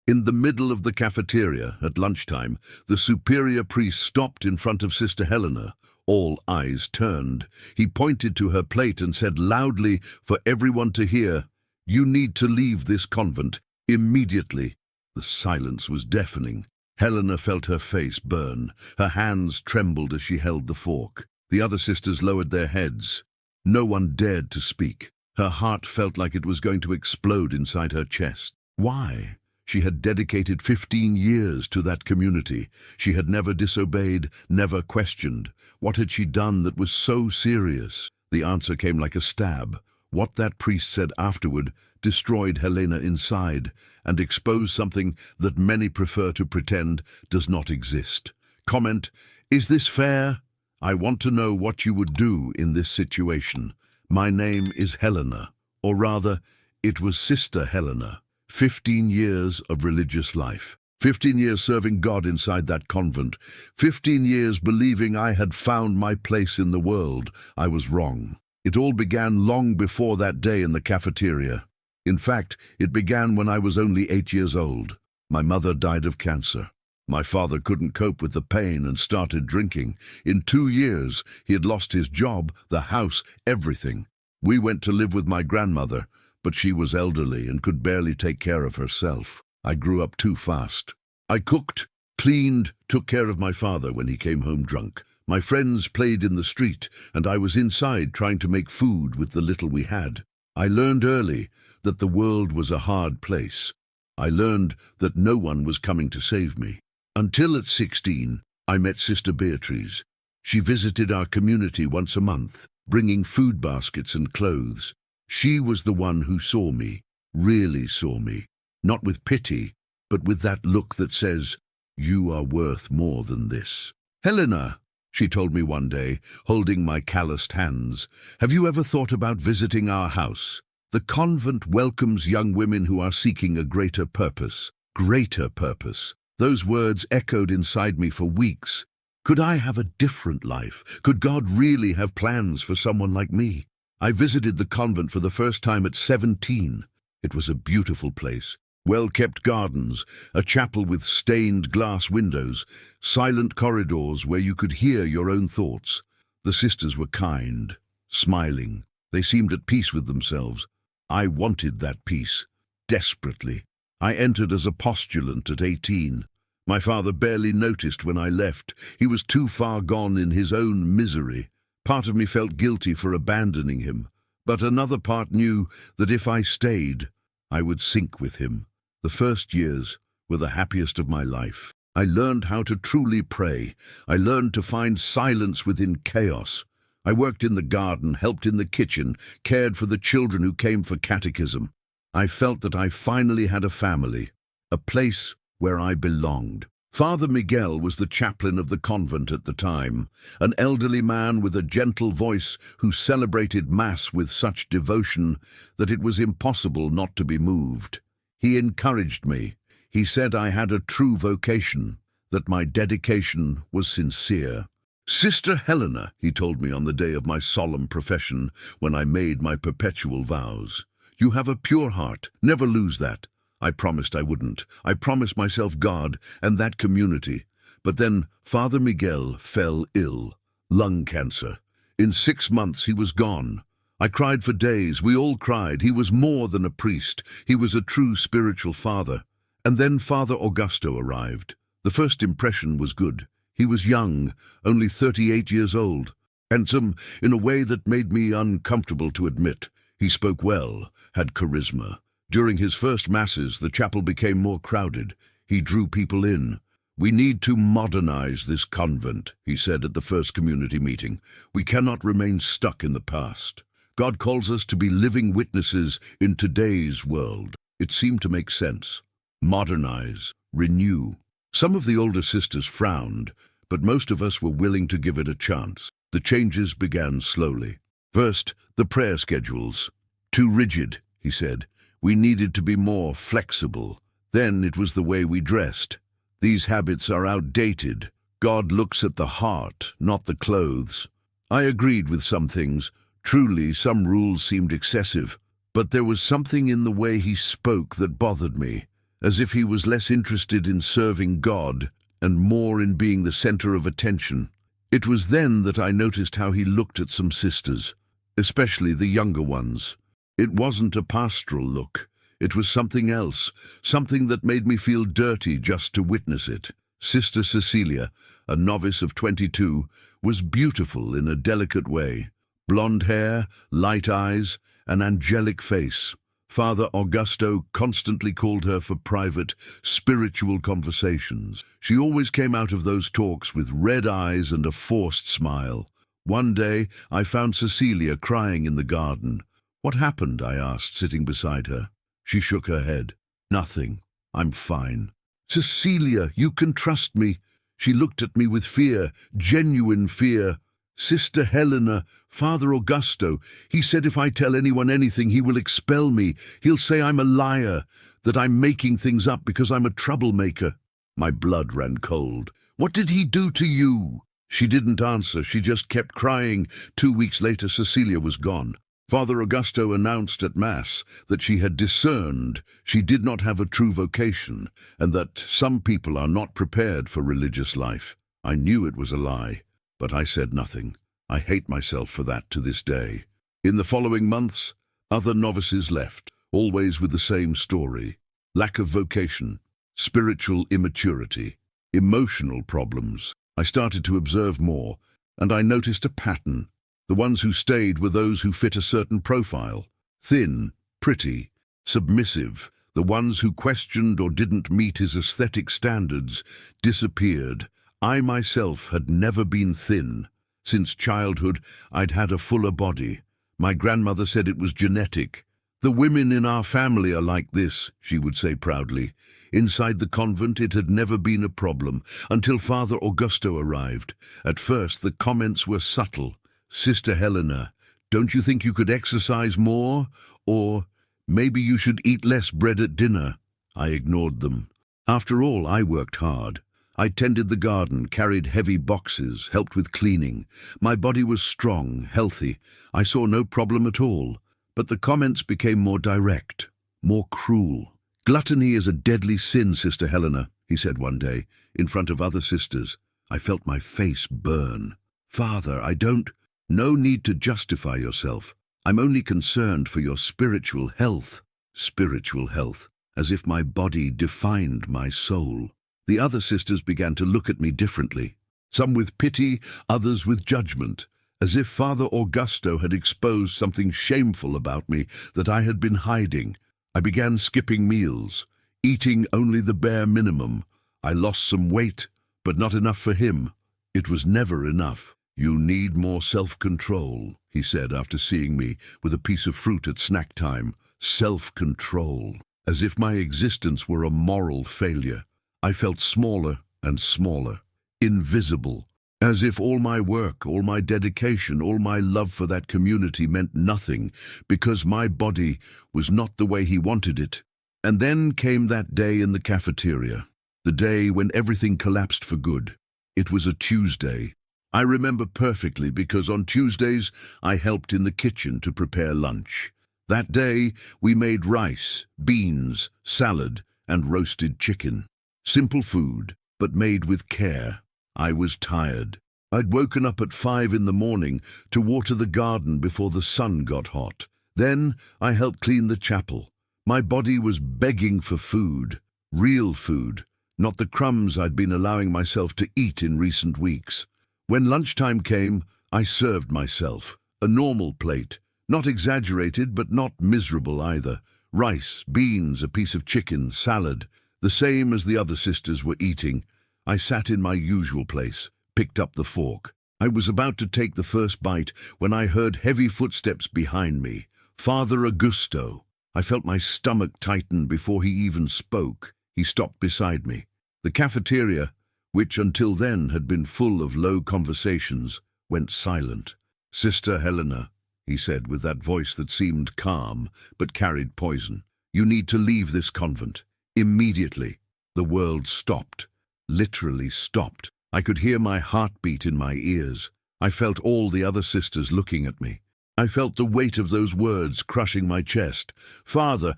In the middle of the cafeteria, at lunchtime, the superior priest stopped in front of Sister Helena. All eyes turned. He pointed to her plate and said loudly for everyone to hear, "You need to leave this convent, immediately." The silence was deafening. Helena felt her face burn. Her hands trembled as she held the fork. The other sisters lowered their heads. No one dared to speak. Her heart felt like it was going to explode inside her chest. Why? She had dedicated 15 years to that community. She had never disobeyed, never questioned. What had she done that was so serious? The answer came like a stab. What that priest said afterward destroyed Helena inside and exposed something that many prefer to pretend does not exist. Comment, is this fair? I want to know what you would do in this situation. My name is Helena, or rather, it was Sister Helena. 15 years of religious life. 15 years serving God inside that convent. 15 years believing I had found my place in the world. I was wrong. It all began long before that day in the cafeteria. In fact, it began when I was only 8 years old. My mother died of cancer. My father couldn't cope with the pain and started drinking. In 2 years, he had lost his job, the house, everything. We went to live with my grandmother, but she was elderly and could barely take care of herself. I grew up too fast. I cooked, cleaned, took care of my father when he came home drunk. My friends played in the street, and I was inside trying to make food with the little we had. I learned early that the world was a hard place. I learned that no one was coming to save me. Until at 16, I met Sister Beatrice. She visited our community once a month, bringing food baskets and clothes. She was the one who saw me, really saw me, not with pity, but with that look that says, "You are worth more than this." "Helena," she told me one day, holding my calloused hands, "have you ever thought about visiting our house? The convent welcomes young women who are seeking a greater purpose." Greater purpose. Those words echoed inside me for weeks. Could I have a different life? Could God really have plans for someone like me? I visited the convent for the first time at 17. It was a beautiful place. Well-kept gardens, a chapel with stained glass windows, silent corridors where you could hear your own thoughts. The sisters were kind, smiling. They seemed at peace with themselves. I wanted that peace, desperately. I entered as a postulant at 18. My father barely noticed when I left. He was too far gone in his own misery. Part of me felt guilty for abandoning him, but another part knew that if I stayed, I would sink with him. The first years were the happiest of my life. I learned how to truly pray. I learned to find silence within chaos. I worked in the garden, helped in the kitchen, cared for the children who came for catechism. I felt that I finally had a family, a place where I belonged. Father Miguel was the chaplain of the convent at the time, an elderly man with a gentle voice who celebrated Mass with such devotion that it was impossible not to be moved. He encouraged me. He said I had a true vocation, that my dedication was sincere. "Sister Helena," he told me on the day of my solemn profession when I made my perpetual vows, "you have a pure heart. Never lose that." I promised I wouldn't. I promised myself God and that community. But then Father Miguel fell ill. Lung cancer. In 6 months he was gone. I cried for days. We all cried. He was more than a priest. He was a true spiritual father. And then Father Augusto arrived. The first impression was good. He was young, only 38 years old. Handsome in a way that made me uncomfortable to admit. He spoke well, had charisma. During his first masses, the chapel became more crowded. He drew people in. "We need to modernize this convent," he said at the first community meeting. "We cannot remain stuck in the past. God calls us to be living witnesses in today's world." It seemed to make sense. Modernize, renew. Some of the older sisters frowned, but most of us were willing to give it a chance. The changes began slowly. First, the prayer schedules. "Too rigid," he said. "We needed to be more flexible." Then it was the way we dressed. "These habits are outdated. God looks at the heart, not the clothes." I agreed with some things. Truly, some rules seemed excessive. But there was something in the way he spoke that bothered me. as if he was less interested in serving God and more in being the center of attention. It was then that I noticed how he looked at some sisters, especially the younger ones. It wasn't a pastoral look. It was something else, something that made me feel dirty just to witness it. Sister Cecilia, a novice of 22, was beautiful in a delicate way. Blonde hair, light eyes, an angelic face. Father Augusto constantly called her for private, spiritual conversations. She always came out of those talks with red eyes and a forced smile. One day, I found Cecilia crying in the garden. "What happened?" I asked, sitting beside her. She shook her head. "Nothing. I'm fine." "Cecilia, you can trust me." She looked at me with fear, genuine fear. "Sister Helena, Father Augusto, he said if I tell anyone anything, he will expel me. He'll say I'm a liar, that I'm making things up because I'm a troublemaker." My blood ran cold. "What did he do to you?" She didn't answer. She just kept crying. 2 weeks later, Cecilia was gone. Father Augusto announced at Mass that she had discerned she did not have a true vocation, and that some people are not prepared for religious life. I knew it was a lie, but I said nothing. I hate myself for that to this day. In the following months, other novices left, always with the same story: lack of vocation, spiritual immaturity, emotional problems. I started to observe more, and I noticed a pattern. The ones who stayed were those who fit a certain profile: thin, pretty, submissive. The ones who questioned or didn't meet his aesthetic standards disappeared. I myself had never been thin. Since childhood, I'd had a fuller body. My grandmother said it was genetic. "The women in our family are like this," she would say proudly. Inside the convent, it had never been a problem, until Father Augusto arrived. At first, the comments were subtle. "Sister Helena, don't you think you could exercise more? Or maybe you should eat less bread at dinner?" I ignored them. After all, I worked hard. I tended the garden, carried heavy boxes, helped with cleaning. My body was strong, healthy. I saw no problem at all. But the comments became more direct, more cruel. "Gluttony is a deadly sin, Sister Helena," he said one day, in front of other sisters. I felt my face burn. "Father, I don't—" "No need to justify yourself. I'm only concerned for your spiritual health." Spiritual health, as if my body defined my soul. The other sisters began to look at me differently, some with pity, others with judgment, as if Father Augusto had exposed something shameful about me that I had been hiding. I began skipping meals, eating only the bare minimum. I lost some weight, but not enough for him. It was never enough. "You need more self-control," he said after seeing me with a piece of fruit at snack time. Self-control, as if my existence were a moral failure. I felt smaller and smaller, invisible, as if all my work, all my dedication, all my love for that community meant nothing because my body was not the way he wanted it. And then came that day in the cafeteria, the day when everything collapsed for good. It was a Tuesday. I remember perfectly because on Tuesdays I helped in the kitchen to prepare lunch. That day we made rice, beans, salad, and roasted chicken. Simple food, but made with care. I was tired. I'd woken up at 5 in the morning to water the garden before the sun got hot. Then I helped clean the chapel. My body was begging for food, real food, not the crumbs I'd been allowing myself to eat in recent weeks. When lunchtime came, I served myself. A normal plate, not exaggerated but not miserable either. Rice, beans, a piece of chicken, salad, the same as the other sisters were eating. I sat in my usual place, picked up the fork. I was about to take the first bite when I heard heavy footsteps behind me. Father Augusto. I felt my stomach tighten before he even spoke. He stopped beside me. The cafeteria, which until then had been full of low conversations, went silent. "Sister Helena," he said with that voice that seemed calm but carried poison, "you need to leave this convent. Immediately." The world stopped, literally stopped. I could hear my heartbeat in my ears. I felt all the other sisters looking at me. I felt the weight of those words crushing my chest. "Father,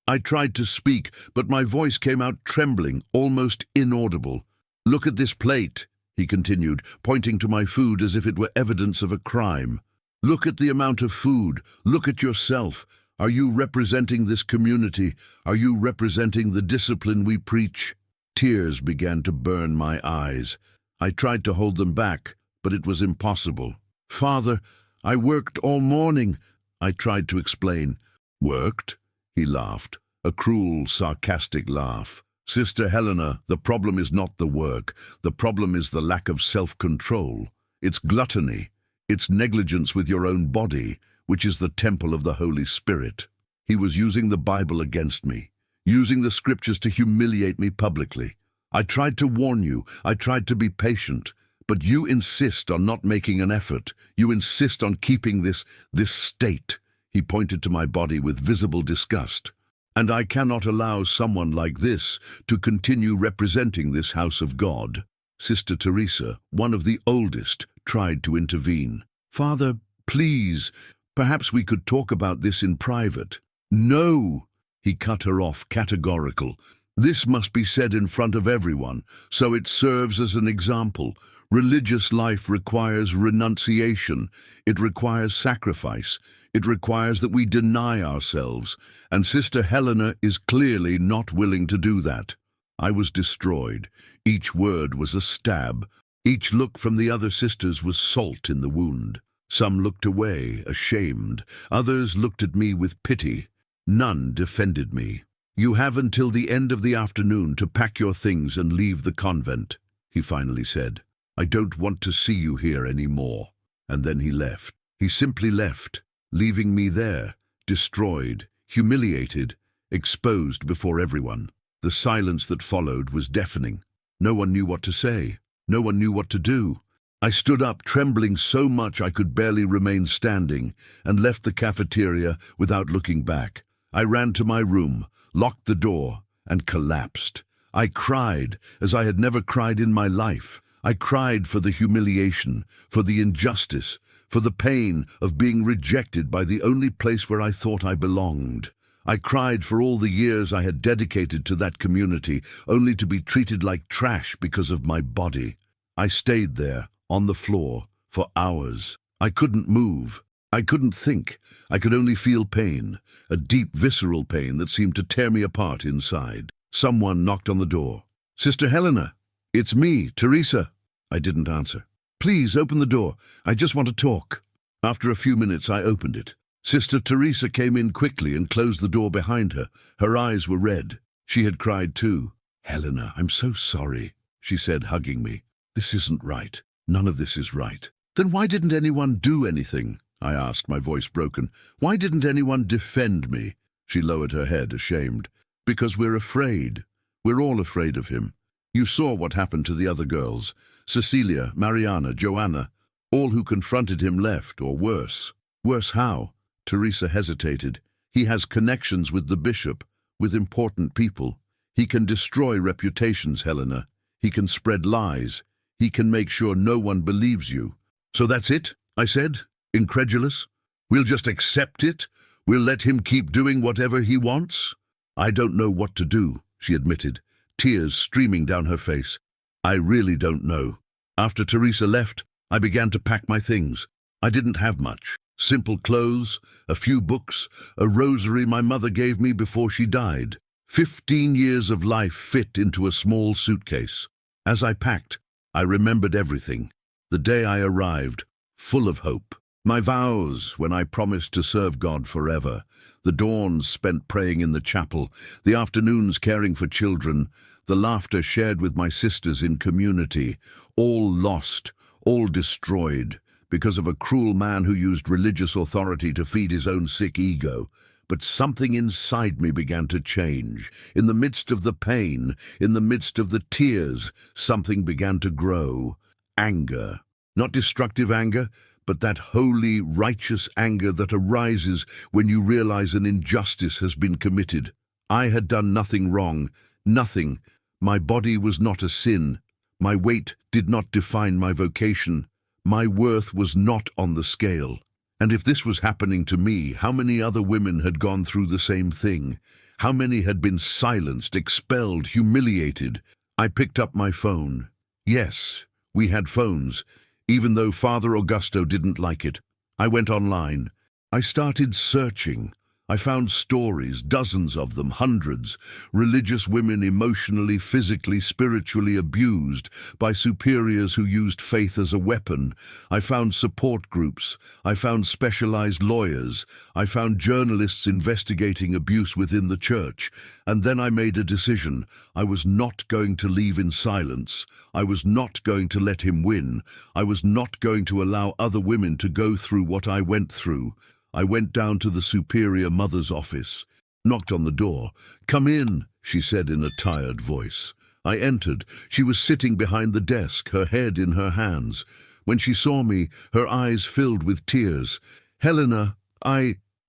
I tried to speak, but my voice came out trembling, almost inaudible. "Look at this plate," he continued, pointing to my food as if it were evidence of a crime. "Look at the amount of food. Look at yourself. Are you representing this community? Are you representing the discipline we preach?" Tears began to burn my eyes. I tried to hold them back, but it was impossible. "Father, I worked all morning," I tried to explain. "Worked?" He laughed, a cruel, sarcastic laugh. "Sister Helena, the problem is not the work. The problem is the lack of self-control. It's gluttony. It's negligence with your own body, which is the temple of the Holy Spirit." He was using the Bible against me, using the scriptures to humiliate me publicly. "I tried to warn you. I tried to be patient. But you insist on not making an effort. You insist on keeping this state." He pointed to my body with visible disgust. "And I cannot allow someone like this to continue representing this house of God." Sister Teresa, one of the oldest, tried to intervene. "Father, please, perhaps we could talk about this in private." "No!" He cut her off, categorical. "This must be said in front of everyone, so it serves as an example. Religious life requires renunciation. It requires sacrifice. It requires that we deny ourselves, and Sister Helena is clearly not willing to do that." I was destroyed. Each word was a stab. Each look from the other sisters was salt in the wound. Some looked away, ashamed. Others looked at me with pity. None defended me. "You have until the end of the afternoon to pack your things and leave the convent," he finally said. "I don't want to see you here anymore." And then he left. He simply left, leaving me there, destroyed, humiliated, exposed before everyone. The silence that followed was deafening. No one knew what to say. No one knew what to do. I stood up, trembling so much I could barely remain standing, and left the cafeteria without looking back. I ran to my room, locked the door, and collapsed. I cried as I had never cried in my life. I cried for the humiliation, for the injustice, for the pain of being rejected by the only place where I thought I belonged. I cried for all the years I had dedicated to that community, only to be treated like trash because of my body. I stayed there, on the floor, for hours. I couldn't move. I couldn't think. I could only feel pain, a deep, visceral pain that seemed to tear me apart inside. Someone knocked on the door. "Sister Helena, it's me, Teresa." I didn't answer. "Please open the door. I just want to talk." After a few minutes, I opened it. Sister Teresa came in quickly and closed the door behind her. Her eyes were red. She had cried too. "Helena, I'm so sorry," she said, hugging me. "This isn't right. None of this is right." "Then why didn't anyone do anything?" I asked, my voice broken. "Why didn't anyone defend me?" She lowered her head, ashamed. "Because we're afraid. We're all afraid of him. You saw what happened to the other girls. Cecilia, Mariana, Joanna. All who confronted him left, or worse." "Worse how?" Teresa hesitated. "He has connections with the bishop, with important people. He can destroy reputations, Helena. He can spread lies. He can make sure no one believes you." "So that's it?" I said, incredulous. "We'll just accept it? We'll let him keep doing whatever he wants?" "I don't know what to do," she admitted, tears streaming down her face. "I really don't know." After Teresa left, I began to pack my things. I didn't have much. Simple clothes, a few books, a rosary my mother gave me before she died. 15 years of life fit into a small suitcase. As I packed, I remembered everything. The day I arrived, full of hope. My vows, when I promised to serve God forever. The dawns spent praying in the chapel, the afternoons caring for children, the laughter shared with my sisters in community, all lost, all destroyed, because of a cruel man who used religious authority to feed his own sick ego. But something inside me began to change. In the midst of the pain, in the midst of the tears, something began to grow. Anger. Not destructive anger, but that holy, righteous anger that arises when you realize an injustice has been committed. I had done nothing wrong, nothing. My body was not a sin. My weight did not define my vocation. My worth was not on the scale. And if this was happening to me, how many other women had gone through the same thing? How many had been silenced, expelled, humiliated? I picked up my phone. Yes, we had phones, even though Father Augusto didn't like it. I went online. I started searching. I found stories, dozens of them, hundreds. Religious women emotionally, physically, spiritually abused by superiors who used faith as a weapon. I found support groups. I found specialized lawyers. I found journalists investigating abuse within the church. And then I made a decision. I was not going to leave in silence. I was not going to let him win. I was not going to allow other women to go through what I went through. I went down to the Superior Mother's office, knocked on the door. "Come in," she said in a tired voice. I entered. She was sitting behind the desk, her head in her hands. When she saw me, her eyes filled with tears. "Helena,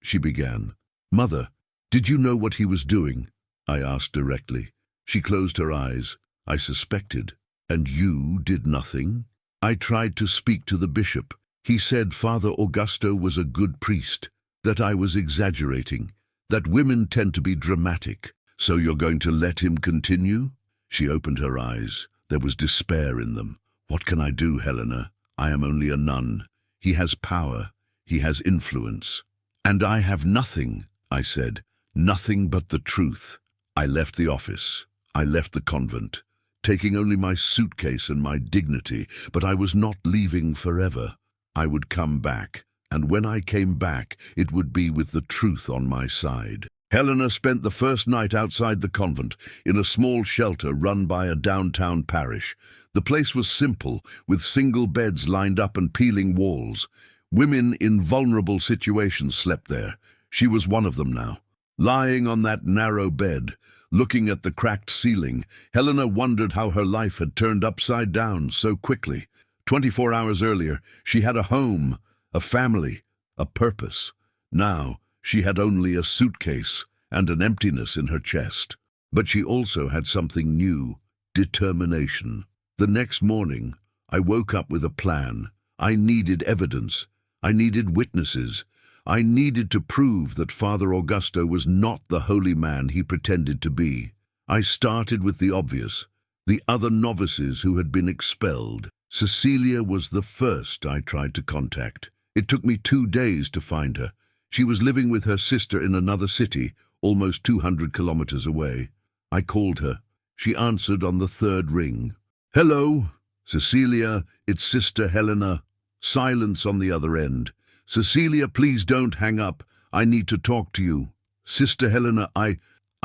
she began. "Mother, did you know what he was doing?" I asked directly. She closed her eyes. "I suspected. And you did nothing?" I tried to speak to the bishop. He said Father Augusto was a good priest, that I was exaggerating, that women tend to be dramatic. "So you're going to let him continue?" She opened her eyes. There was despair in them. "What can I do, Helena? I am only a nun. He has power. He has influence. And I have nothing," I said. "Nothing but the truth." I left the office. I left the convent, taking only my suitcase and my dignity, but I was not leaving forever. I would come back, and when I came back, it would be with the truth on my side. Helena spent the first night outside the convent, in a small shelter run by a downtown parish. The place was simple, with single beds lined up and peeling walls. Women in vulnerable situations slept there. She was one of them now. Lying on that narrow bed, looking at the cracked ceiling, Helena wondered how her life had turned upside down so quickly. 24 hours earlier, she had a home, a family, a purpose. Now, she had only a suitcase and an emptiness in her chest. But she also had something new, determination. The next morning, I woke up with a plan. I needed evidence. I needed witnesses. I needed to prove that Father Augusto was not the holy man he pretended to be. I started with the obvious, the other novices who had been expelled. Cecilia was the first I tried to contact. It took me 2 days to find her. She was living with her sister in another city, almost 200 kilometers away. I called her. She answered on the 3rd ring. "Hello, Cecilia, it's Sister Helena." Silence on the other end. "Cecilia, please don't hang up. I need to talk to you." "Sister Helena, I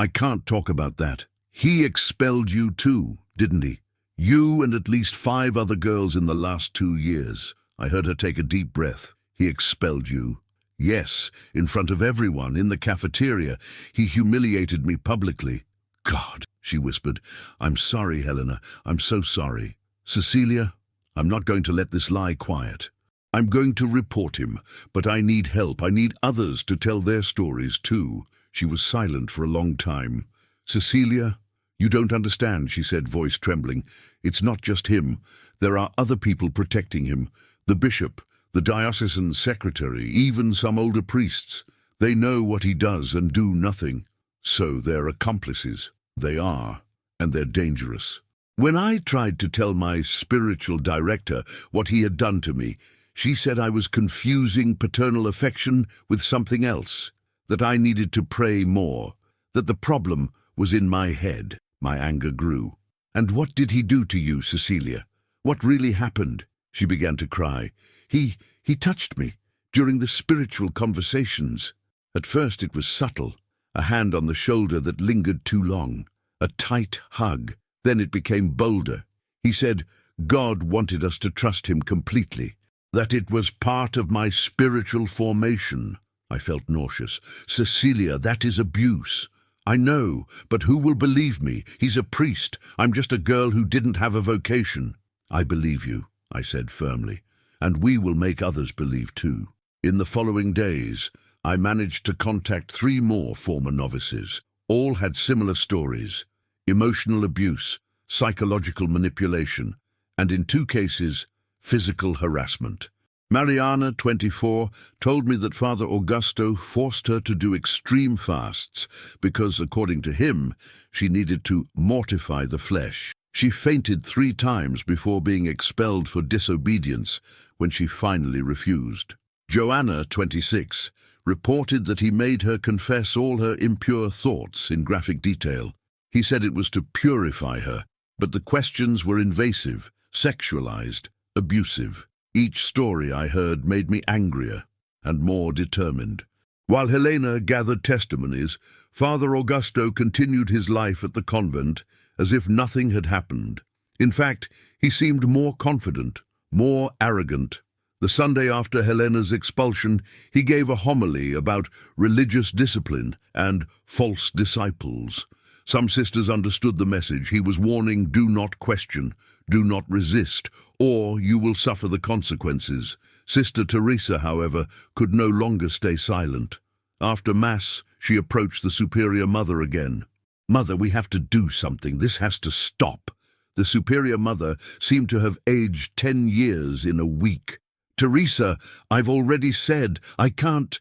can't talk about that. He expelled you too, didn't he? You and at least 5 other girls in the last 2 years. I heard her take a deep breath. "He expelled you." "Yes, in front of everyone, in the cafeteria. He humiliated me publicly." "God," she whispered. "I'm sorry, Helena. I'm so sorry." "Cecilia, I'm not going to let this lie quiet. I'm going to report him, but I need help. I need others to tell their stories too." She was silent for a long time. "Cecilia, you don't understand," she said, voice trembling. "It's not just him. There are other people protecting him. The bishop, the diocesan secretary, even some older priests. They know what he does and do nothing. So they're accomplices. They are, and they're dangerous." When I tried to tell my spiritual director what he had done to me, she said I was confusing paternal affection with something else, that I needed to pray more, that the problem was in my head. My anger grew. "And what did he do to you, Cecilia? What really happened?" She began to cry. He touched me during the spiritual conversations. At first it was subtle, a hand on the shoulder that lingered too long, a tight hug. Then it became bolder. He said God wanted us to trust him completely, that it was part of my spiritual formation. I felt nauseous. "Cecilia, that is abuse." "I know, but who will believe me? He's a priest. I'm just a girl who didn't have a vocation." "I believe you," I said firmly, "and we will make others believe too." In the following days, I managed to contact 3 more former novices. All had similar stories: emotional abuse, psychological manipulation, and in 2 cases, physical harassment. Mariana, 24, told me that Father Augusto forced her to do extreme fasts because, according to him, she needed to mortify the flesh. She fainted 3 times before being expelled for disobedience when she finally refused. Joanna, 26, reported that he made her confess all her impure thoughts in graphic detail. He said it was to purify her, but the questions were invasive, sexualized, abusive. Each story I heard made me angrier and more determined. While Helena gathered testimonies, Father Augusto continued his life at the convent as if nothing had happened. In fact, he seemed more confident, more arrogant. The Sunday after Helena's expulsion, he gave a homily about religious discipline and false disciples. Some sisters understood the message. He was warning, do not question, do not resist, or you will suffer the consequences. Sister Teresa, however, could no longer stay silent. After Mass, she approached the Superior Mother again. "Mother, we have to do something. This has to stop." The Superior Mother seemed to have aged 10 years in a week. "Teresa, I've already said, I can't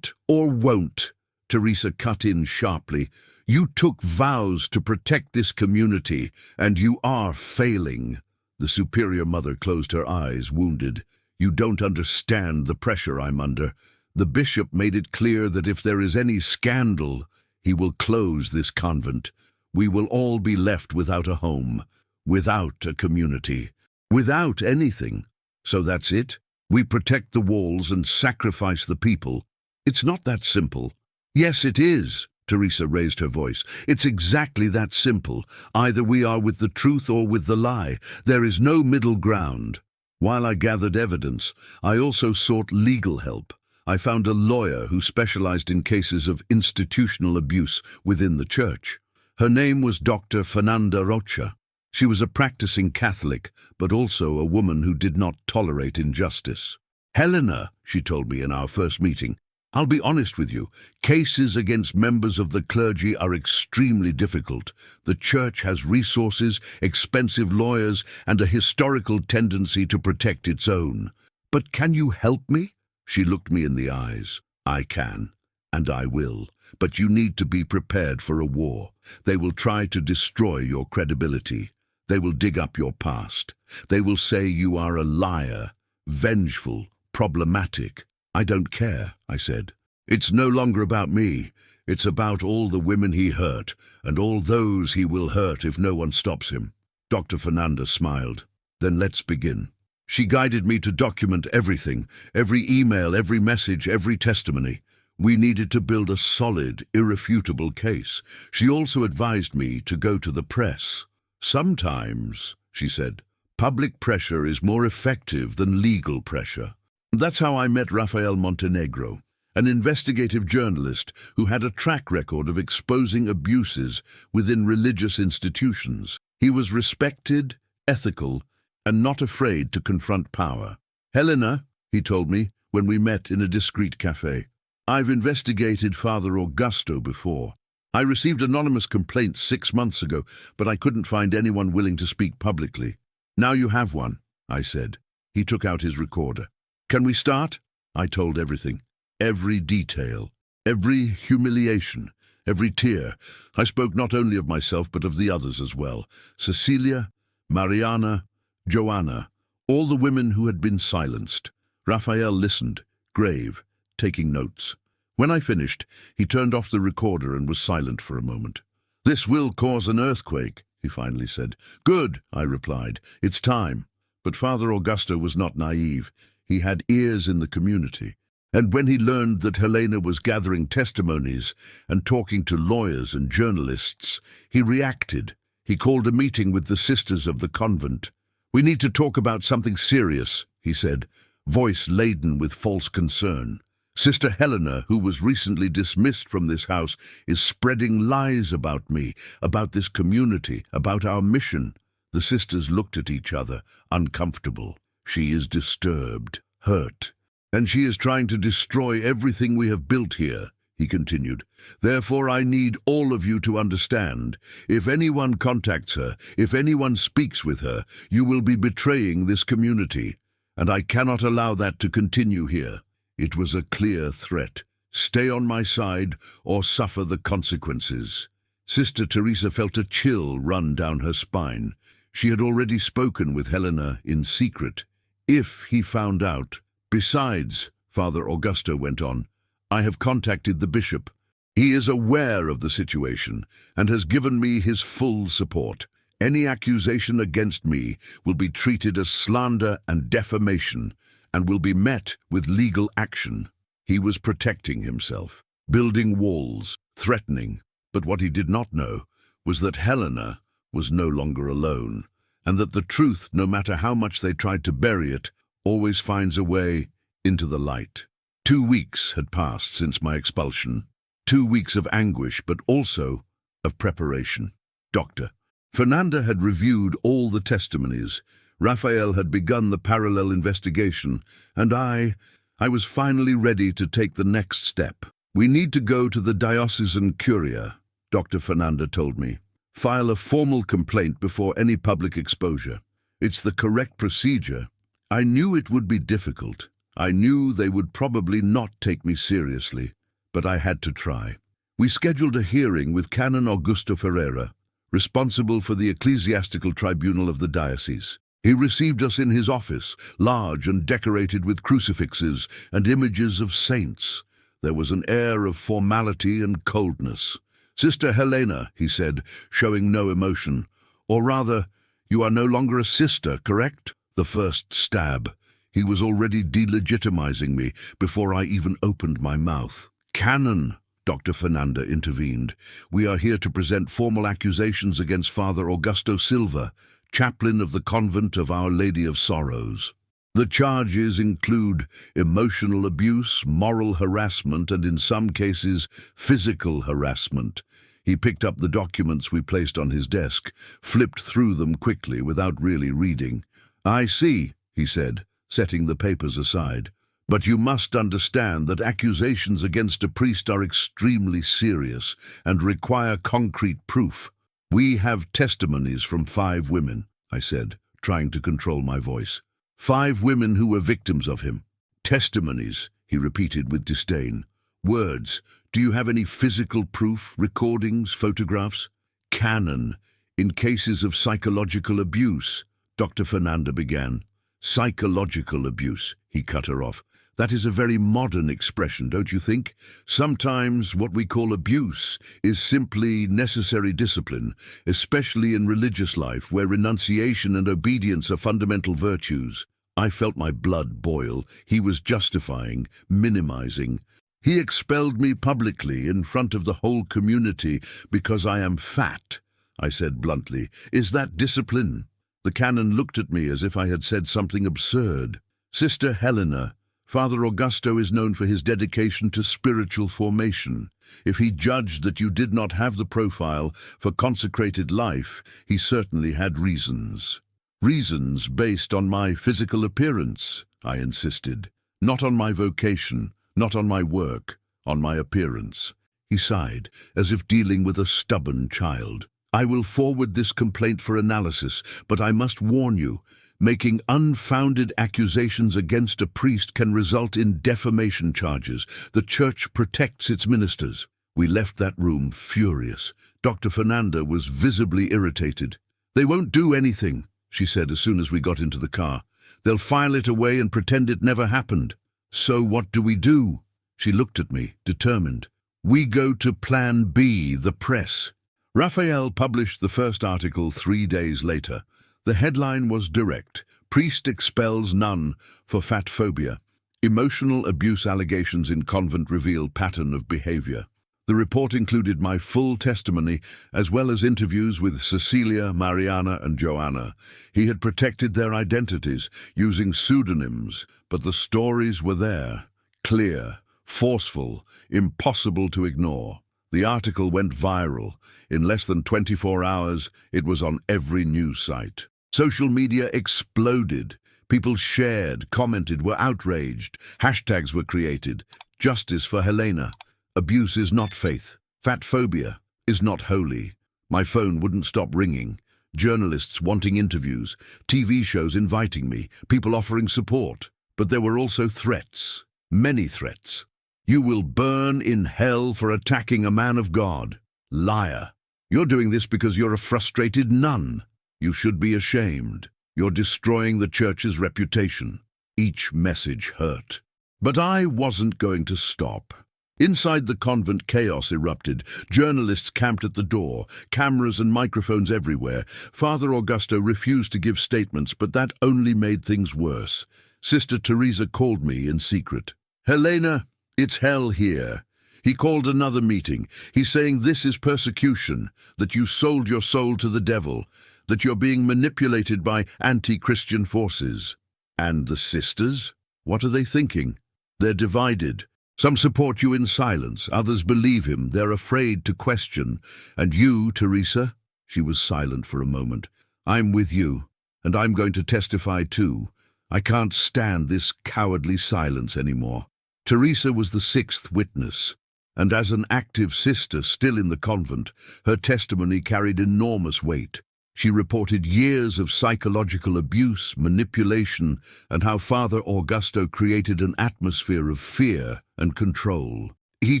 or won't." Teresa cut in sharply. "You took vows to protect this community, and you are failing." The Superior Mother closed her eyes, wounded. "You don't understand the pressure I'm under. The bishop made it clear that if there is any scandal, he will close this convent. We will all be left without a home, without a community, without anything. So that's it? We protect the walls and sacrifice the people. It's not that simple." "Yes, it is." Teresa raised her voice. "It's exactly that simple. Either we are with the truth or with the lie. There is no middle ground." While I gathered evidence, I also sought legal help. I found a lawyer who specialized in cases of institutional abuse within the church. Her name was Dr. Fernanda Rocha. She was a practicing Catholic, but also a woman who did not tolerate injustice. "Helena," she told me in our first meeting, "I'll be honest with you. Cases against members of the clergy are extremely difficult. The church has resources, expensive lawyers, and a historical tendency to protect its own. But can you help me?" She looked me in the eyes. "I can, and I will. But you need to be prepared for a war. They will try to destroy your credibility. They will dig up your past. They will say you are a liar, vengeful, problematic. I don't care," I said. "It's no longer about me. It's about all the women he hurt, and all those he will hurt if no one stops him." Dr. Fernanda smiled. "Then let's begin." She guided me to document everything, every email, every message, every testimony. We needed to build a solid, irrefutable case. She also advised me to go to the press. "Sometimes," she said, "public pressure is more effective than legal pressure." That's how I met Rafael Montenegro, an investigative journalist who had a track record of exposing abuses within religious institutions. He was respected, ethical, and not afraid to confront power. "Helena," he told me when we met in a discreet cafe, "I've investigated Father Augusto before. I received anonymous complaints 6 months ago, but I couldn't find anyone willing to speak publicly. Now you have one," I said. He took out his recorder. "Can we start?" I told everything. Every detail, every humiliation, every tear. I spoke not only of myself but of the others as well. Cecilia, Mariana, Joanna, all the women who had been silenced. Raphael listened, grave, taking notes. When I finished, he turned off the recorder and was silent for a moment. "This will cause an earthquake," he finally said. "Good," I replied. "It's time." But Father Augusto was not naive. He had ears in the community. And when he learned that Helena was gathering testimonies and talking to lawyers and journalists, he reacted. He called a meeting with the sisters of the convent. "We need to talk about something serious," he said, voice laden with false concern. "Sister Helena, who was recently dismissed from this house, is spreading lies about me, about this community, about our mission." The sisters looked at each other, uncomfortable. "She is disturbed, hurt, and she is trying to destroy everything we have built here," he continued. "Therefore I need all of you to understand. If anyone contacts her, if anyone speaks with her, you will be betraying this community. and I cannot allow that to continue here. It was a clear threat. Stay on my side or suffer the consequences. Sister Teresa felt a chill run down her spine. She had already spoken with Helena in secret. If he found out. Besides, Father Augusto went on, I have contacted the bishop. He is aware of the situation and has given me his full support. Any accusation against me will be treated as slander and defamation and will be met with legal action. He was protecting himself, building walls, threatening, but what he did not know was that Helena was no longer alone, and that the truth, no matter how much they tried to bury it, always finds a way into the light. 2 weeks had passed since my expulsion. 2 weeks of anguish, but also of preparation. Dr. Fernanda had reviewed all the testimonies. Raphael had begun the parallel investigation, and I was finally ready to take the next step. We need to go to the diocesan curia, Dr. Fernanda told me. File a formal complaint before any public exposure. It's the correct procedure. I knew it would be difficult. I knew they would probably not take me seriously, but I had to try. We scheduled a hearing with Canon Augusto Ferreira, responsible for the ecclesiastical tribunal of the diocese. He received us in his office, large and decorated with crucifixes and images of saints. There was an air of formality and coldness. Sister Helena, he said, showing no emotion. Or rather, you are no longer a sister, correct? The first stab. He was already delegitimizing me before I even opened my mouth. Canon, Dr. Fernanda intervened. We are here to present formal accusations against Father Augusto Silva, chaplain of the convent of Our Lady of Sorrows. The charges include emotional abuse, moral harassment, and in some cases, physical harassment. He picked up the documents we placed on his desk, flipped through them quickly without really reading. I see, he said, setting the papers aside. But you must understand that accusations against a priest are extremely serious and require concrete proof. We have testimonies from 5 women, I said, trying to control my voice. 5 women who were victims of him. Testimonies, he repeated with disdain. Words. Do you have any physical proof, recordings, photographs? Canon. In cases of psychological abuse, Dr. Fernanda began. Psychological abuse, he cut her off. That is a very modern expression, don't you think? Sometimes what we call abuse is simply necessary discipline, especially in religious life where renunciation and obedience are fundamental virtues. I felt my blood boil. He was justifying, minimizing. He expelled me publicly in front of the whole community because I am fat, I said bluntly. Is that discipline? The canon looked at me as if I had said something absurd. Sister Helena, Father Augusto is known for his dedication to spiritual formation. If he judged that you did not have the profile for consecrated life, he certainly had reasons. Reasons based on my physical appearance, I insisted. Not on my vocation, not on my work, on my appearance. He sighed, as if dealing with a stubborn child. I will forward this complaint for analysis, but I must warn you, making unfounded accusations against a priest can result in defamation charges. The church protects its ministers. We left that room furious. Dr. Fernanda was visibly irritated. They won't do anything, she said as soon as we got into the car. They'll file it away and pretend it never happened. So what do we do? She looked at me, determined. We go to Plan B, the press. Raphael published the first article 3 days later. The headline was direct. Priest expels nun for fat phobia. Emotional abuse allegations in convent reveal pattern of behavior. The report included my full testimony as well as interviews with Cecilia, Mariana, and Joanna. He had protected their identities using pseudonyms, but the stories were there. Clear, forceful, impossible to ignore. The article went viral. In less than 24 hours, it was on every news site. Social media exploded. People shared, commented, were outraged. Hashtags were created. Justice for Helena. Abuse is not faith. Fat phobia is not holy. My phone wouldn't stop ringing. journalists wanting interviews, TV shows inviting me, people offering support. But there were also threats, many threats. You will burn in hell for attacking a man of God. Liar. You're doing this because you're a frustrated nun. You should be ashamed. You're destroying the church's reputation. Each message hurt. But I wasn't going to stop. Inside the convent, chaos erupted. Journalists camped at the door, cameras and microphones everywhere. Father Augusto refused to give statements, but that only made things worse. Sister Teresa called me in secret. "Helena, it's hell here." He called another meeting. He's saying this is persecution, that you sold your soul to the devil, that you're being manipulated by anti-Christian forces. And the sisters? What are they thinking? They're divided. Some support you in silence, others believe him, they're afraid to question. And you, Teresa? She was silent for a moment. I'm with you, and I'm going to testify too. I can't stand this cowardly silence anymore. Teresa was the sixth witness, and as an active sister still in the convent, her testimony carried enormous weight. She reported years of psychological abuse, manipulation, and how Father Augusto created an atmosphere of fear and control. "He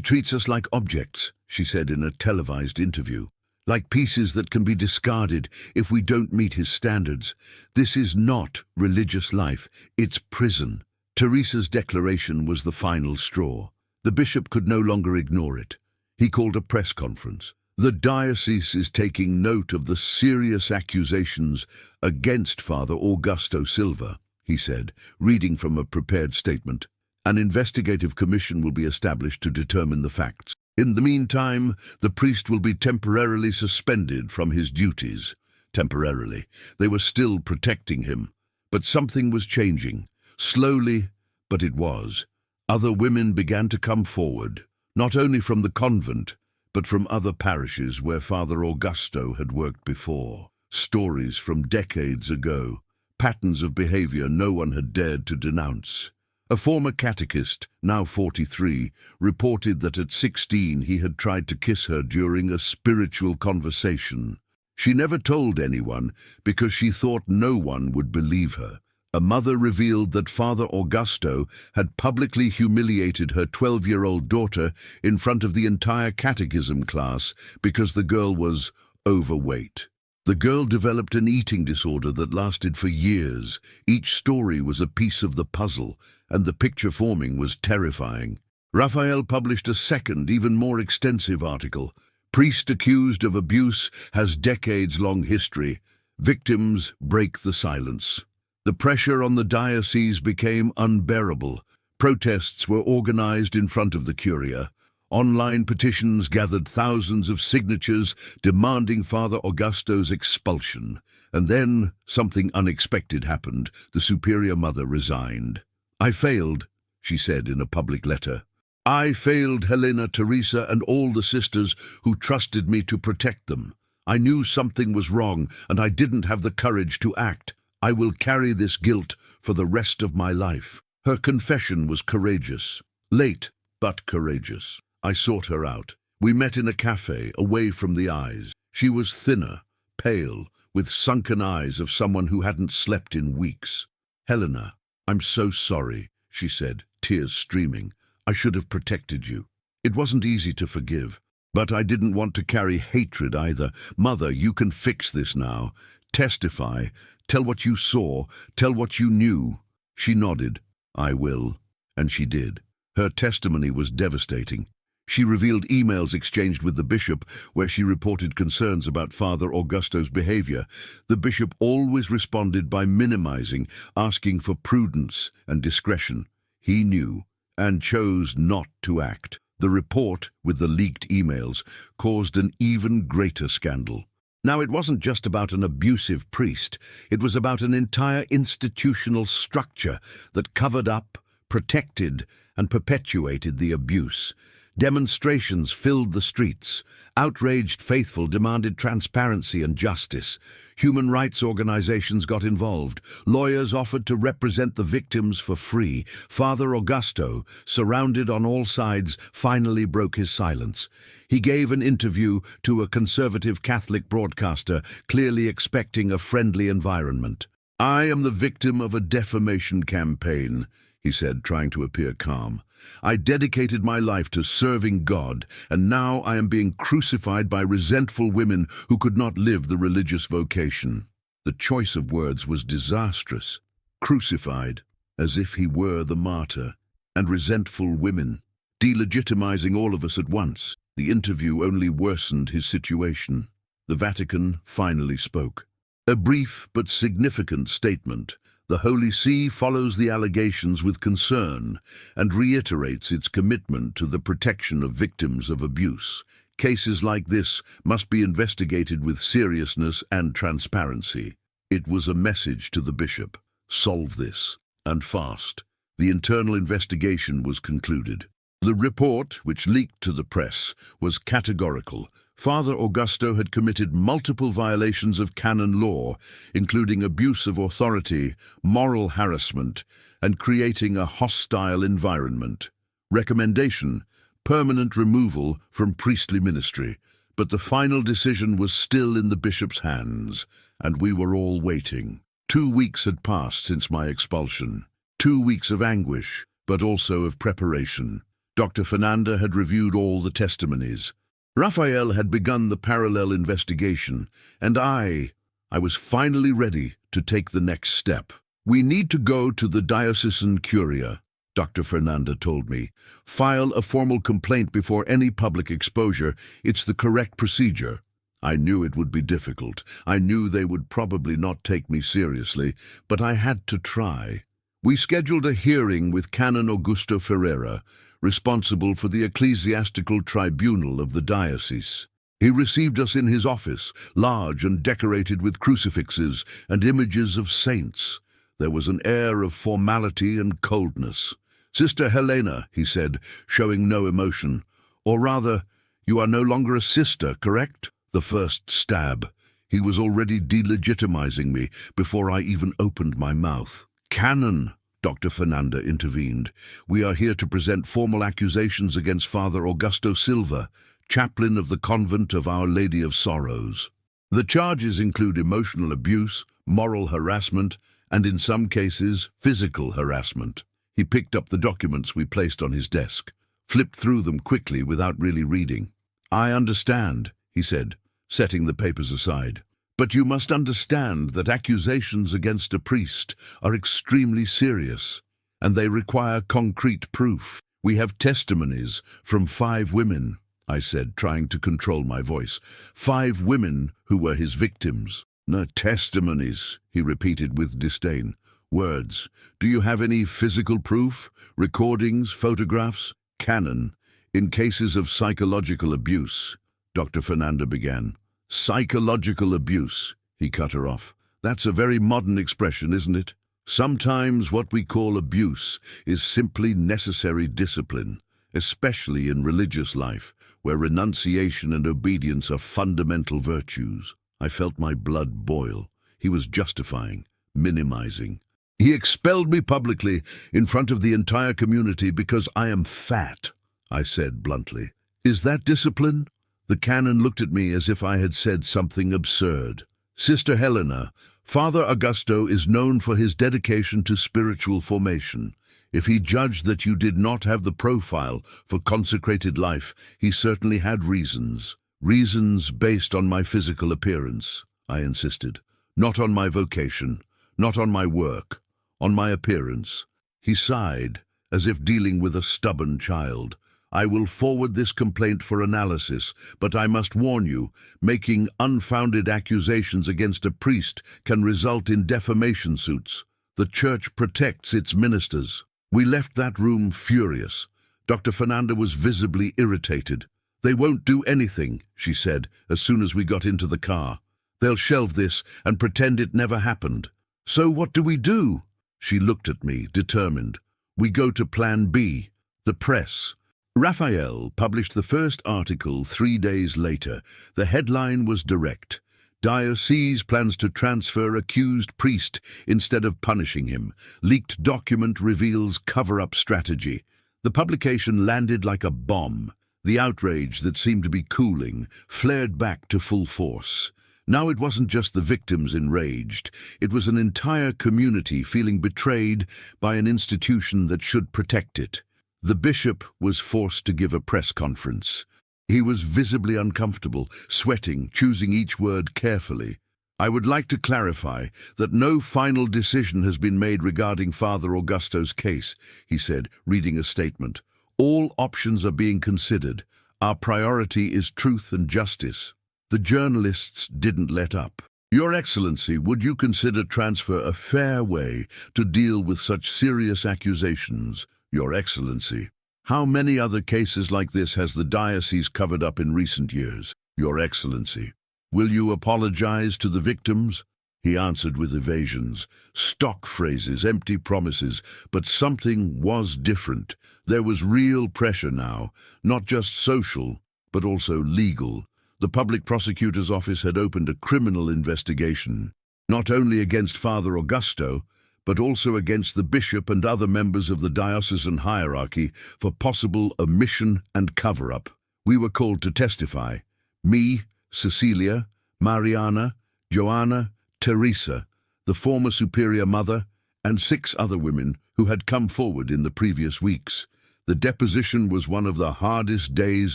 treats us like objects," she said in a televised interview, "like pieces that can be discarded if we don't meet his standards. This is not religious life, it's prison." Teresa's declaration was the final straw. The bishop could no longer ignore it. He called a press conference. "The diocese is taking note of the serious accusations against Father Augusto Silva," he said, reading from a prepared statement. "An investigative commission will be established to determine the facts. In the meantime, the priest will be temporarily suspended from his duties." Temporarily. They were still protecting him. But something was changing. Slowly, but it was. Other women began to come forward, not only from the convent, but from other parishes where Father Augusto had worked before. Stories from decades ago, patterns of behavior no one had dared to denounce. A former catechist, now 43, reported that at 16 he had tried to kiss her during a spiritual conversation. She never told anyone because she thought no one would believe her. A mother revealed that Father Augusto had publicly humiliated her 12-year-old daughter in front of the entire catechism class because the girl was overweight. The girl developed an eating disorder that lasted for years. Each story was a piece of the puzzle, and the picture forming was terrifying. Raphael published a second, even more extensive article. "Priest accused of abuse has decades-long history. Victims break the silence." The pressure on the diocese became unbearable. Protests were organized in front of the Curia. Online petitions gathered thousands of signatures demanding Father Augusto's expulsion. And then something unexpected happened. The Superior Mother resigned. "I failed," she said in a public letter. "I failed Helena, Teresa, and all the sisters who trusted me to protect them. I knew something was wrong, and I didn't have the courage to act. I will carry this guilt for the rest of my life." Her confession was courageous. Late, but courageous. I sought her out. We met in a cafe, away from the eyes. She was thinner, pale, with sunken eyes of someone who hadn't slept in weeks. "Helena, I'm so sorry," she said, tears streaming. "I should have protected you. It wasn't easy to forgive, but I didn't want to carry hatred either. Mother, you can fix this now. Testify. Tell what you saw. Tell what you knew." She nodded. "I will." And she did. Her testimony was devastating. She revealed emails exchanged with the bishop where she reported concerns about Father Augusto's behavior. The bishop always responded by minimizing, asking for prudence and discretion. He knew and chose not to act. The report, with the leaked emails, caused an even greater scandal. Now, it wasn't just about an abusive priest. It was about an entire institutional structure that covered up, protected, and perpetuated the abuse. Demonstrations filled the streets. Outraged faithful demanded transparency and justice. Human rights organizations got involved. Lawyers offered to represent the victims for free. Father Augusto, surrounded on all sides, finally broke his silence. He gave an interview to a conservative Catholic broadcaster, clearly expecting a friendly environment. "I am the victim of a defamation campaign," he said, trying to appear calm. "I dedicated my life to serving God, and now I am being crucified by resentful women who could not live the religious vocation." The choice of words was disastrous. Crucified, as if he were the martyr, and resentful women, delegitimizing all of us at once. The interview only worsened his situation. The Vatican finally spoke. A brief but significant statement. The Holy See follows the allegations with concern and reiterates its commitment to the protection of victims of abuse. Cases like this must be investigated with seriousness and transparency. It was a message to the bishop. Solve this, and fast. The internal investigation was concluded. The report, which leaked to the press, was categorical. Father Augusto had committed multiple violations of canon law, including abuse of authority, moral harassment, and creating a hostile environment. Recommendation: permanent removal from priestly ministry. But the final decision was still in the bishop's hands, and we were all waiting. 2 weeks had passed since my expulsion. 2 weeks of anguish, but also of preparation. Dr. Fernanda had reviewed all the testimonies. Raphael had begun the parallel investigation, and I was finally ready to take the next step. "We need to go to the diocesan curia," Dr. Fernanda told me. "File a formal complaint before any public exposure. It's the correct procedure." I knew it would be difficult. I knew they would probably not take me seriously, but I had to try. We scheduled a hearing with Canon Augusto Ferreira, responsible for the ecclesiastical tribunal of the diocese. He received us in his office, large and decorated with crucifixes and images of saints. There was an air of formality and coldness. "Sister Helena," he said, showing no emotion. "Or rather, you are no longer a sister, correct?" The first stab. He was already delegitimizing me before I even opened my mouth. "Canon," Dr. Fernanda intervened. "We are here to present formal accusations against Father Augusto Silva, chaplain of the convent of Our Lady of Sorrows. The charges include emotional abuse, moral harassment, and in some cases, physical harassment." He picked up the documents we placed on his desk, flipped through them quickly without really reading. "I understand," he said, setting the papers aside. "But you must understand that accusations against a priest are extremely serious, and they require concrete proof. We have testimonies from 5 women," I said, trying to control my voice. 5 women who were his victims. "No, testimonies," he repeated with disdain. "Words. Do you have any physical proof? Recordings, photographs?" "Canon. In cases of psychological abuse," Dr. Fernanda began. "Psychological abuse," he cut her off. "That's a very modern expression, isn't it? Sometimes what we call abuse is simply necessary discipline, especially in religious life, where renunciation and obedience are fundamental virtues." I felt my blood boil. He was justifying, minimizing. "He expelled me publicly in front of the entire community because I am fat," I said bluntly. "Is that discipline?" The canon looked at me as if I had said something absurd. "Sister Helena, Father Augusto is known for his dedication to spiritual formation. If he judged that you did not have the profile for consecrated life, he certainly had reasons. Reasons based on my physical appearance," I insisted. "Not on my vocation, not on my work, on my appearance." He sighed, as if dealing with a stubborn child. "I will forward this complaint for analysis, but I must warn you, making unfounded accusations against a priest can result in defamation suits. The Church protects its ministers." We left that room furious. Dr. Fernanda was visibly irritated. "They won't do anything," she said as soon as we got into the car. "They'll shelve this and pretend it never happened." "So what do we do?" She looked at me, determined. "We go to Plan B, the press." Raphael published the first article 3 days later. The headline was direct. Diocese plans to transfer accused priest instead of punishing him. Leaked document reveals cover-up strategy. The publication landed like a bomb. The outrage that seemed to be cooling flared back to full force. Now it wasn't just the victims enraged. It was an entire community feeling betrayed by an institution that should protect it. The bishop was forced to give a press conference. He was visibly uncomfortable, sweating, choosing each word carefully. "I would like to clarify that no final decision has been made regarding Father Augusto's case," he said, reading a statement. "All options are being considered. Our priority is truth and justice." The journalists didn't let up. "Your Excellency, would you consider transfer a fair way to deal with such serious accusations?" "Your Excellency, how many other cases like this has the diocese covered up in recent years?" "Your Excellency, will you apologize to the victims?" He answered with evasions, stock phrases, empty promises, but something was different. There was real pressure now, not just social, but also legal. The public prosecutor's office had opened a criminal investigation, not only against Father Augusto, but also against the bishop and other members of the diocesan hierarchy for possible omission and cover-up. We were called to testify. Me, Cecilia, Mariana, Joanna, Teresa, the former superior mother, and 6 other women who had come forward in the previous weeks. The deposition was one of the hardest days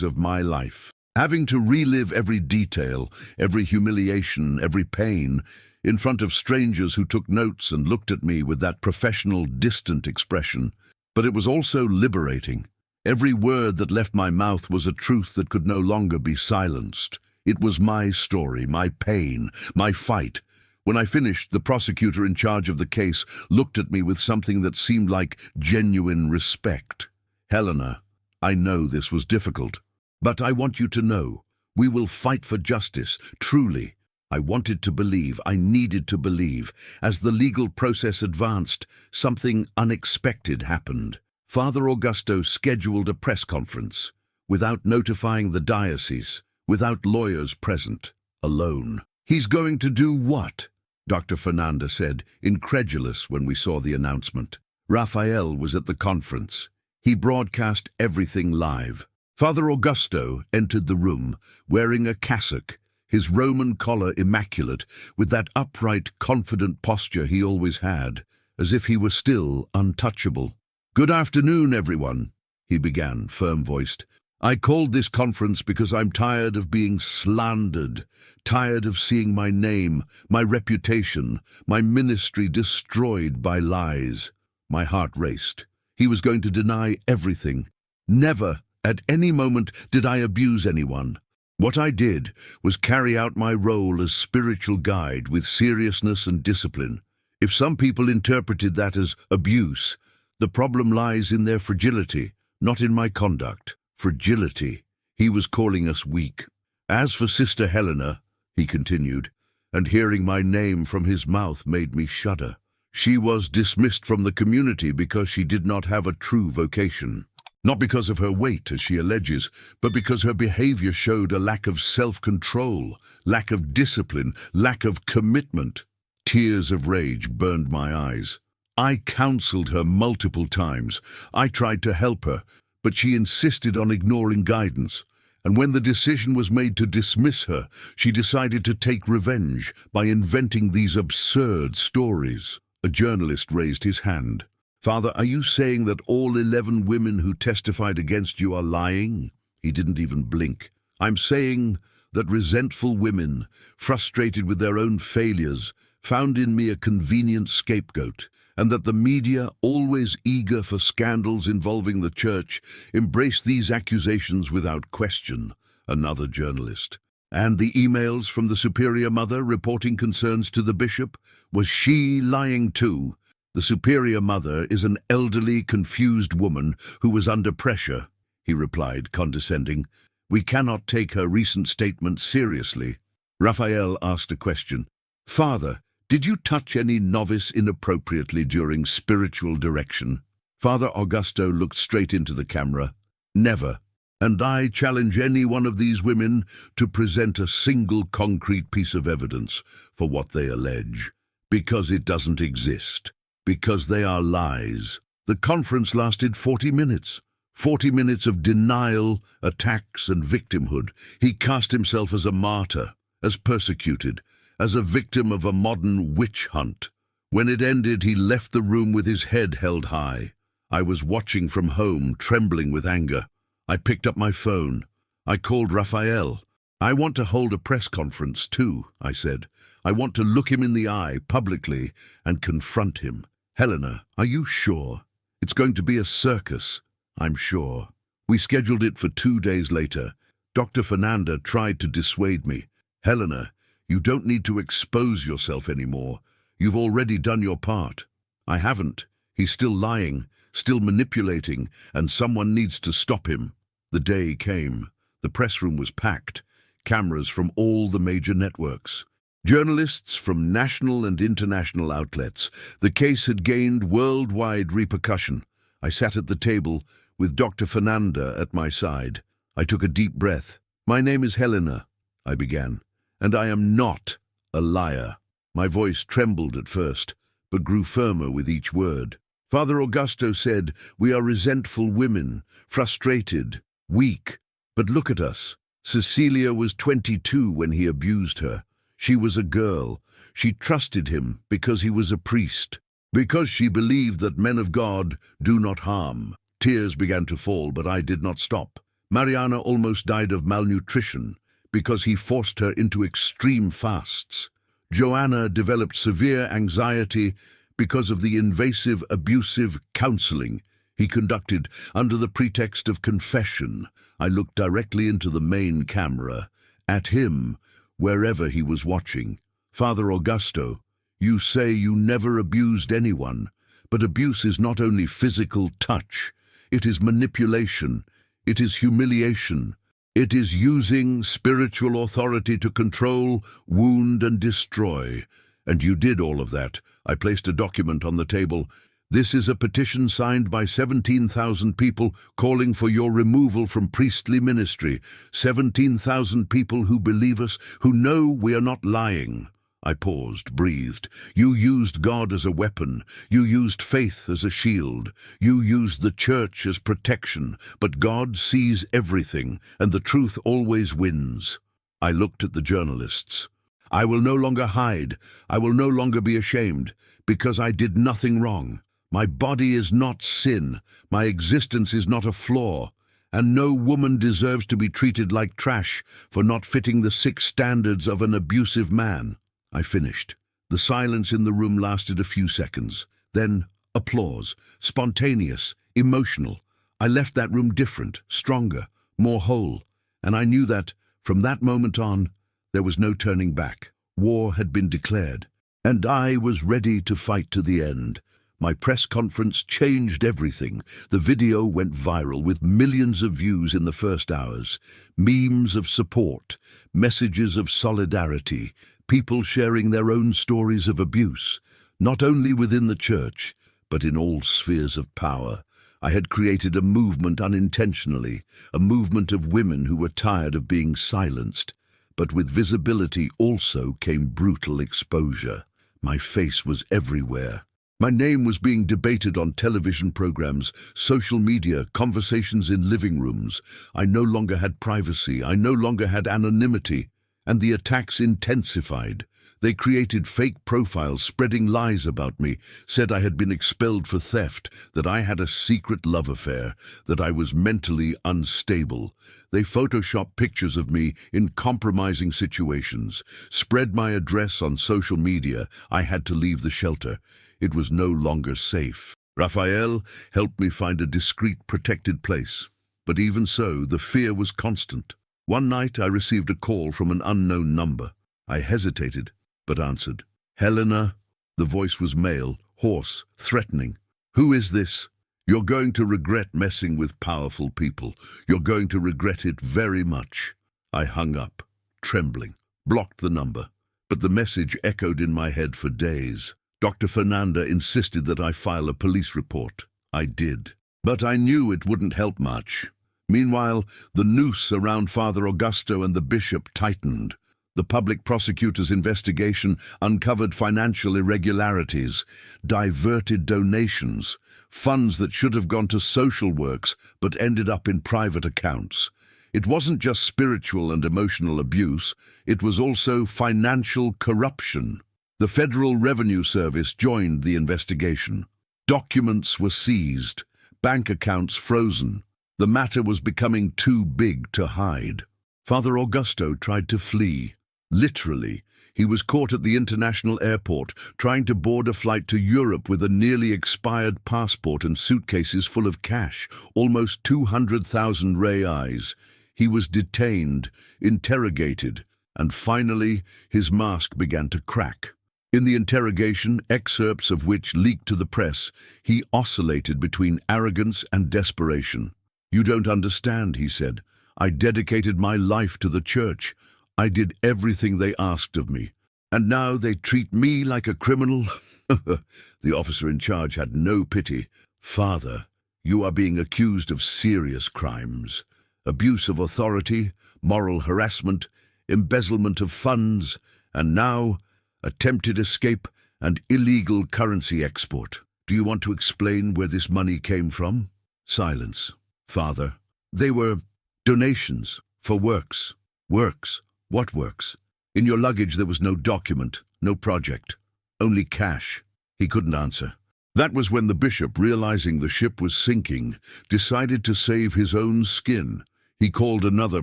of my life. Having to relive every detail, every humiliation, every pain, in front of strangers who took notes and looked at me with that professional, distant expression. But it was also liberating. Every word that left my mouth was a truth that could no longer be silenced. It was my story, my pain, my fight. When I finished, the prosecutor in charge of the case looked at me with something that seemed like genuine respect. "Helena, I know this was difficult, but I want you to know, we will fight for justice, truly." I wanted to believe, I needed to believe. As the legal process advanced, something unexpected happened. Father Augusto scheduled a press conference, without notifying the diocese, without lawyers present, alone. "He's going to do what?" Dr. Fernanda said, incredulous when we saw the announcement. Raphael was at the conference. He broadcast everything live. Father Augusto entered the room, wearing a cassock, his Roman collar immaculate, with that upright, confident posture he always had, as if he were still untouchable. "Good afternoon, everyone," he began, firm-voiced. "I called this conference because I'm tired of being slandered, tired of seeing my name, my reputation, my ministry destroyed by lies." My heart raced. He was going to deny everything. Never, at any moment, did I abuse anyone. What I did was carry out my role as spiritual guide with seriousness and discipline. If some people interpreted that as abuse, the problem lies in their fragility, not in my conduct. Fragility. He was calling us weak. "As for Sister Helena," he continued, and hearing my name from his mouth made me shudder. "She was dismissed from the community because she did not have a true vocation. Not because of her weight, as she alleges, but because her behavior showed a lack of self-control, lack of discipline, lack of commitment." Tears of rage burned my eyes. I counseled her multiple times. I tried to help her, but she insisted on ignoring guidance. And when the decision was made to dismiss her, she decided to take revenge by inventing these absurd stories. A journalist raised his hand. "Father, are you saying that all 11 women who testified against you are lying?" He didn't even blink. "I'm saying that resentful women, frustrated with their own failures, found in me a convenient scapegoat, and that the media, always eager for scandals involving the church, embraced these accusations without question." Another journalist. "And the emails from the Superior Mother reporting concerns to the bishop? Was she lying too?" "The Superior Mother is an elderly, confused woman who was under pressure," he replied, condescending. "We cannot take her recent statement seriously." Raphael asked a question. "Father, did you touch any novice inappropriately during spiritual direction?" Father Augusto looked straight into the camera. Never. And I challenge any one of these women to present a single concrete piece of evidence for what they allege, because it doesn't exist, because they are lies. The conference lasted 40 minutes. 40 minutes of denial, attacks, and victimhood. He cast himself as a martyr, as persecuted, as a victim of a modern witch hunt. When it ended, he left the room with his head held high. I was watching from home, trembling with anger. I picked up my phone. I called Raphael. "I want to hold a press conference too," I said. "I want to look him in the eye, publicly, and confront him." "Helena, are you sure? It's going to be a circus." "I'm sure." We scheduled it for 2 days later. Dr. Fernanda tried to dissuade me. "Helena, you don't need to expose yourself anymore. You've already done your part." "I haven't. He's still lying, still manipulating, and someone needs to stop him." The day came. The press room was packed. Cameras from all the major networks. Journalists from national and international outlets. The case had gained worldwide repercussion. I sat at the table with Dr. Fernanda at my side. I took a deep breath. "My name is Helena," I began, "and I am not a liar." My voice trembled at first, but grew firmer with each word. "Father Augusto said we are resentful women, frustrated, weak. But look at us. Cecilia was 22 when he abused her. She was a girl. She trusted him because he was a priest, because she believed that men of God do not harm." Tears began to fall, but I did not stop. Mariana almost died of malnutrition because he forced her into extreme fasts. Joanna developed severe anxiety because of the invasive, abusive counseling he conducted under the pretext of confession. I looked directly into the main camera, at him, wherever he was watching. "Father Augusto, you say you never abused anyone, but abuse is not only physical touch. It is manipulation. It is humiliation. It is using spiritual authority to control, wound, and destroy. And you did all of that." I placed a document on the table. "This is a petition signed by 17,000 people calling for your removal from priestly ministry. 17,000 people who believe us, who know we are not lying." I paused, breathed. "You used God as a weapon. You used faith as a shield. You used the church as protection. But God sees everything, and the truth always wins." I looked at the journalists. "I will no longer hide. I will no longer be ashamed, because I did nothing wrong. My body is not sin. My existence is not a flaw. And no woman deserves to be treated like trash for not fitting the 6 standards of an abusive man." I finished. The silence in the room lasted a few seconds. Then applause, spontaneous, emotional. I left that room different, stronger, more whole. And I knew that, from that moment on, there was no turning back. War had been declared, and I was ready to fight to the end. My press conference changed everything. The video went viral with millions of views in the first hours. Memes of support, messages of solidarity, people sharing their own stories of abuse, not only within the church, but in all spheres of power. I had created a movement unintentionally, a movement of women who were tired of being silenced. But with visibility also came brutal exposure. My face was everywhere. My name was being debated on television programs, social media, conversations in living rooms. I no longer had privacy. I no longer had anonymity. And the attacks intensified. They created fake profiles, spreading lies about me, said I had been expelled for theft, that I had a secret love affair, that I was mentally unstable. They photoshopped pictures of me in compromising situations, spread my address on social media. I had to leave the shelter. It was no longer safe. Raphael helped me find a discreet, protected place. But even so, the fear was constant. One night I received a call from an unknown number. I hesitated, but answered. "Helena." The voice was male, hoarse, threatening. "Who is this? You're going to regret messing with powerful people. You're going to regret it very much." I hung up, trembling, blocked the number, but the message echoed in my head for days. Dr. Fernanda insisted that I file a police report. I did. But I knew it wouldn't help much. Meanwhile, the noose around Father Augusto and the bishop tightened. The public prosecutor's investigation uncovered financial irregularities, diverted donations, funds that should have gone to social works but ended up in private accounts. It wasn't just spiritual and emotional abuse, it was also financial corruption. The Federal Revenue Service joined the investigation. Documents were seized, bank accounts frozen. The matter was becoming too big to hide. Father Augusto tried to flee. Literally, he was caught at the international airport, trying to board a flight to Europe with a nearly expired passport and suitcases full of cash, almost 200,000 reais. He was detained, interrogated, and finally his mask began to crack. In the interrogation, excerpts of which leaked to the press, he oscillated between arrogance and desperation. "You don't understand," he said. "I dedicated my life to the church. I did everything they asked of me. And now they treat me like a criminal?" The officer in charge had no pity. "Father, you are being accused of serious crimes. Abuse of authority, moral harassment, embezzlement of funds, and now attempted escape and illegal currency export. Do you want to explain where this money came from?" Silence. "Father, they were donations for works." "Works? What works?" "In your luggage there was no document, no project, only cash." He couldn't answer. That was when the bishop, realizing the ship was sinking, decided to save his own skin. He called another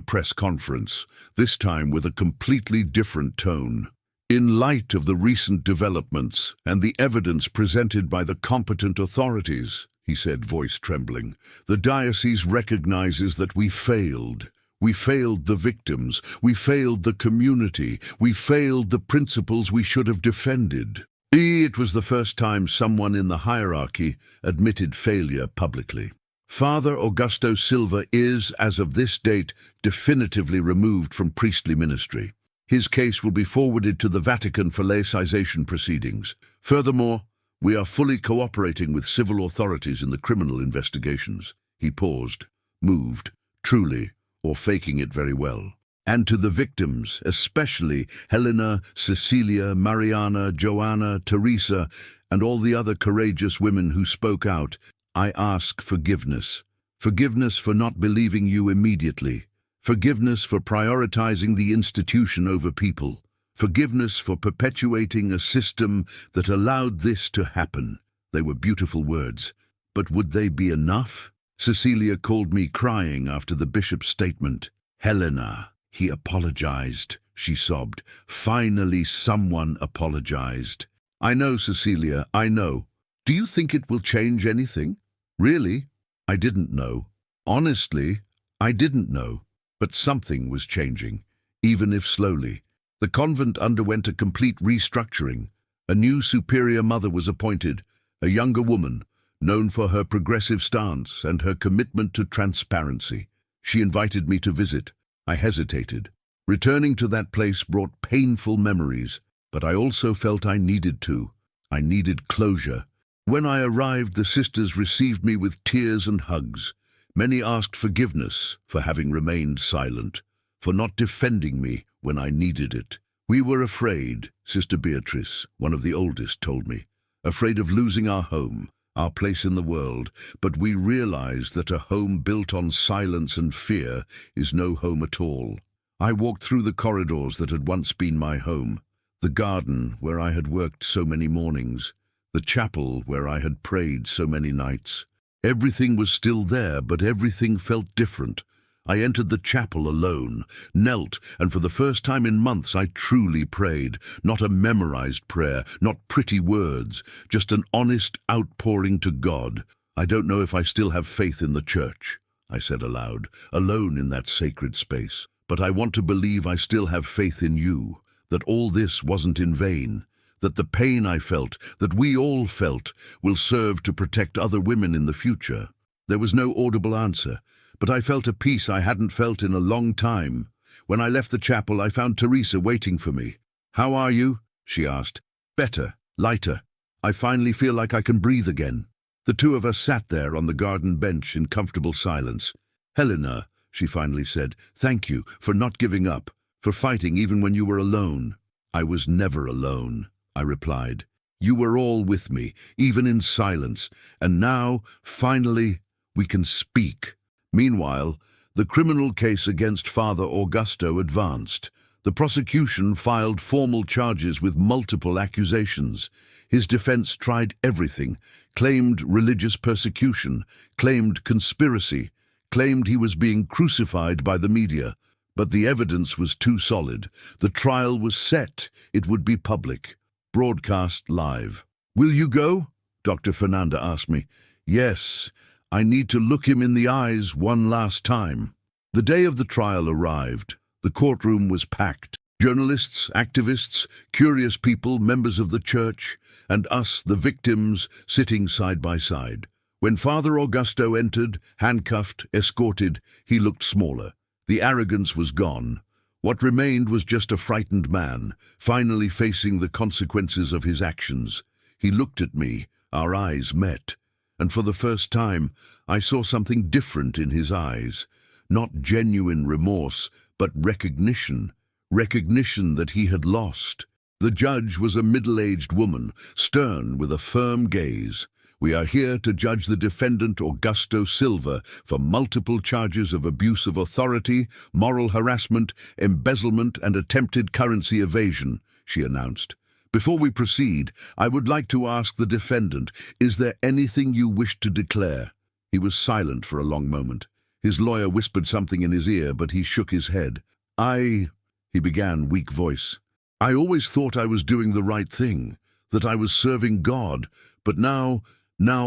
press conference, this time with a completely different tone. "In light of the recent developments and the evidence presented by the competent authorities," he said, voice trembling, "the diocese recognizes that we failed. We failed the victims, we failed the community, we failed the principles we should have defended." It was the first time someone in the hierarchy admitted failure publicly. Father Augusto Silva is, as of this date, definitively removed from priestly ministry. His case will be forwarded to the Vatican for laicization proceedings. Furthermore, we are fully cooperating with civil authorities in the criminal investigations. He paused, moved, truly, or faking it very well. "And to the victims, especially Helena, Cecilia, Mariana, Joanna, Teresa, and all the other courageous women who spoke out, I ask forgiveness. Forgiveness for not believing you immediately. Forgiveness for prioritizing the institution over people. Forgiveness for perpetuating a system that allowed this to happen." They were beautiful words, but would they be enough? Cecilia called me crying after the bishop's statement. "Helena, he apologized," she sobbed. "Finally someone apologized." "I know, Cecilia, I know. Do you think it will change anything?" "Really? I didn't know. Honestly, I didn't know. But something was changing, even if slowly. The convent underwent a complete restructuring. A new superior mother was appointed, a younger woman, known for her progressive stance and her commitment to transparency. She invited me to visit. I hesitated. Returning to that place brought painful memories, but I also felt I needed to. I needed closure. When I arrived, the sisters received me with tears and hugs. Many asked forgiveness for having remained silent, for not defending me when I needed it. "We were afraid," Sister Beatrice, one of the oldest, told me. "Afraid of losing our home, our place in the world, but we realized that a home built on silence and fear is no home at all." I walked through the corridors that had once been my home, the garden where I had worked so many mornings, the chapel where I had prayed so many nights. Everything was still there, but everything felt different. I entered the chapel alone, knelt, and for the first time in months I truly prayed. Not a memorized prayer, not pretty words, just an honest outpouring to God. "I don't know if I still have faith in the church," I said aloud, alone in that sacred space. "But I want to believe I still have faith in you, that all this wasn't in vain, that the pain I felt, that we all felt, will serve to protect other women in the future." There was no audible answer, but I felt a peace I hadn't felt in a long time. When I left the chapel, I found Teresa waiting for me. "How are you?" she asked. "Better, lighter. I finally feel like I can breathe again." The two of us sat there on the garden bench in comfortable silence. "Helena," she finally said, "thank you for not giving up, for fighting even when you were alone." "I was never alone," I replied. "You were all with me, even in silence, and now, finally, we can speak." Meanwhile, the criminal case against Father Augusto advanced. The prosecution filed formal charges with multiple accusations. His defense tried everything, claimed religious persecution, claimed conspiracy, claimed he was being crucified by the media. But the evidence was too solid. The trial was set. It would be public, broadcast live. "Will you go?" Dr. Fernanda asked me. "Yes, I need to look him in the eyes one last time." The day of the trial arrived. The courtroom was packed. Journalists, activists, curious people, members of the church, and us, the victims, sitting side by side. When Father Augusto entered, handcuffed, escorted, he looked smaller. The arrogance was gone. What remained was just a frightened man, finally facing the consequences of his actions. He looked at me, our eyes met, and for the first time I saw something different in his eyes. Not genuine remorse, but recognition that he had lost. The judge was a middle-aged woman, stern with a firm gaze. "We are here to judge the defendant Augusto Silva for multiple charges of abuse of authority, moral harassment, embezzlement, and attempted currency evasion," she announced. "Before we proceed, I would like to ask the defendant, is there anything you wish to declare?" He was silent for a long moment. His lawyer whispered something in his ear, but he shook his head. He began, weak voice. "I always thought I was doing the right thing, that I was serving God, but now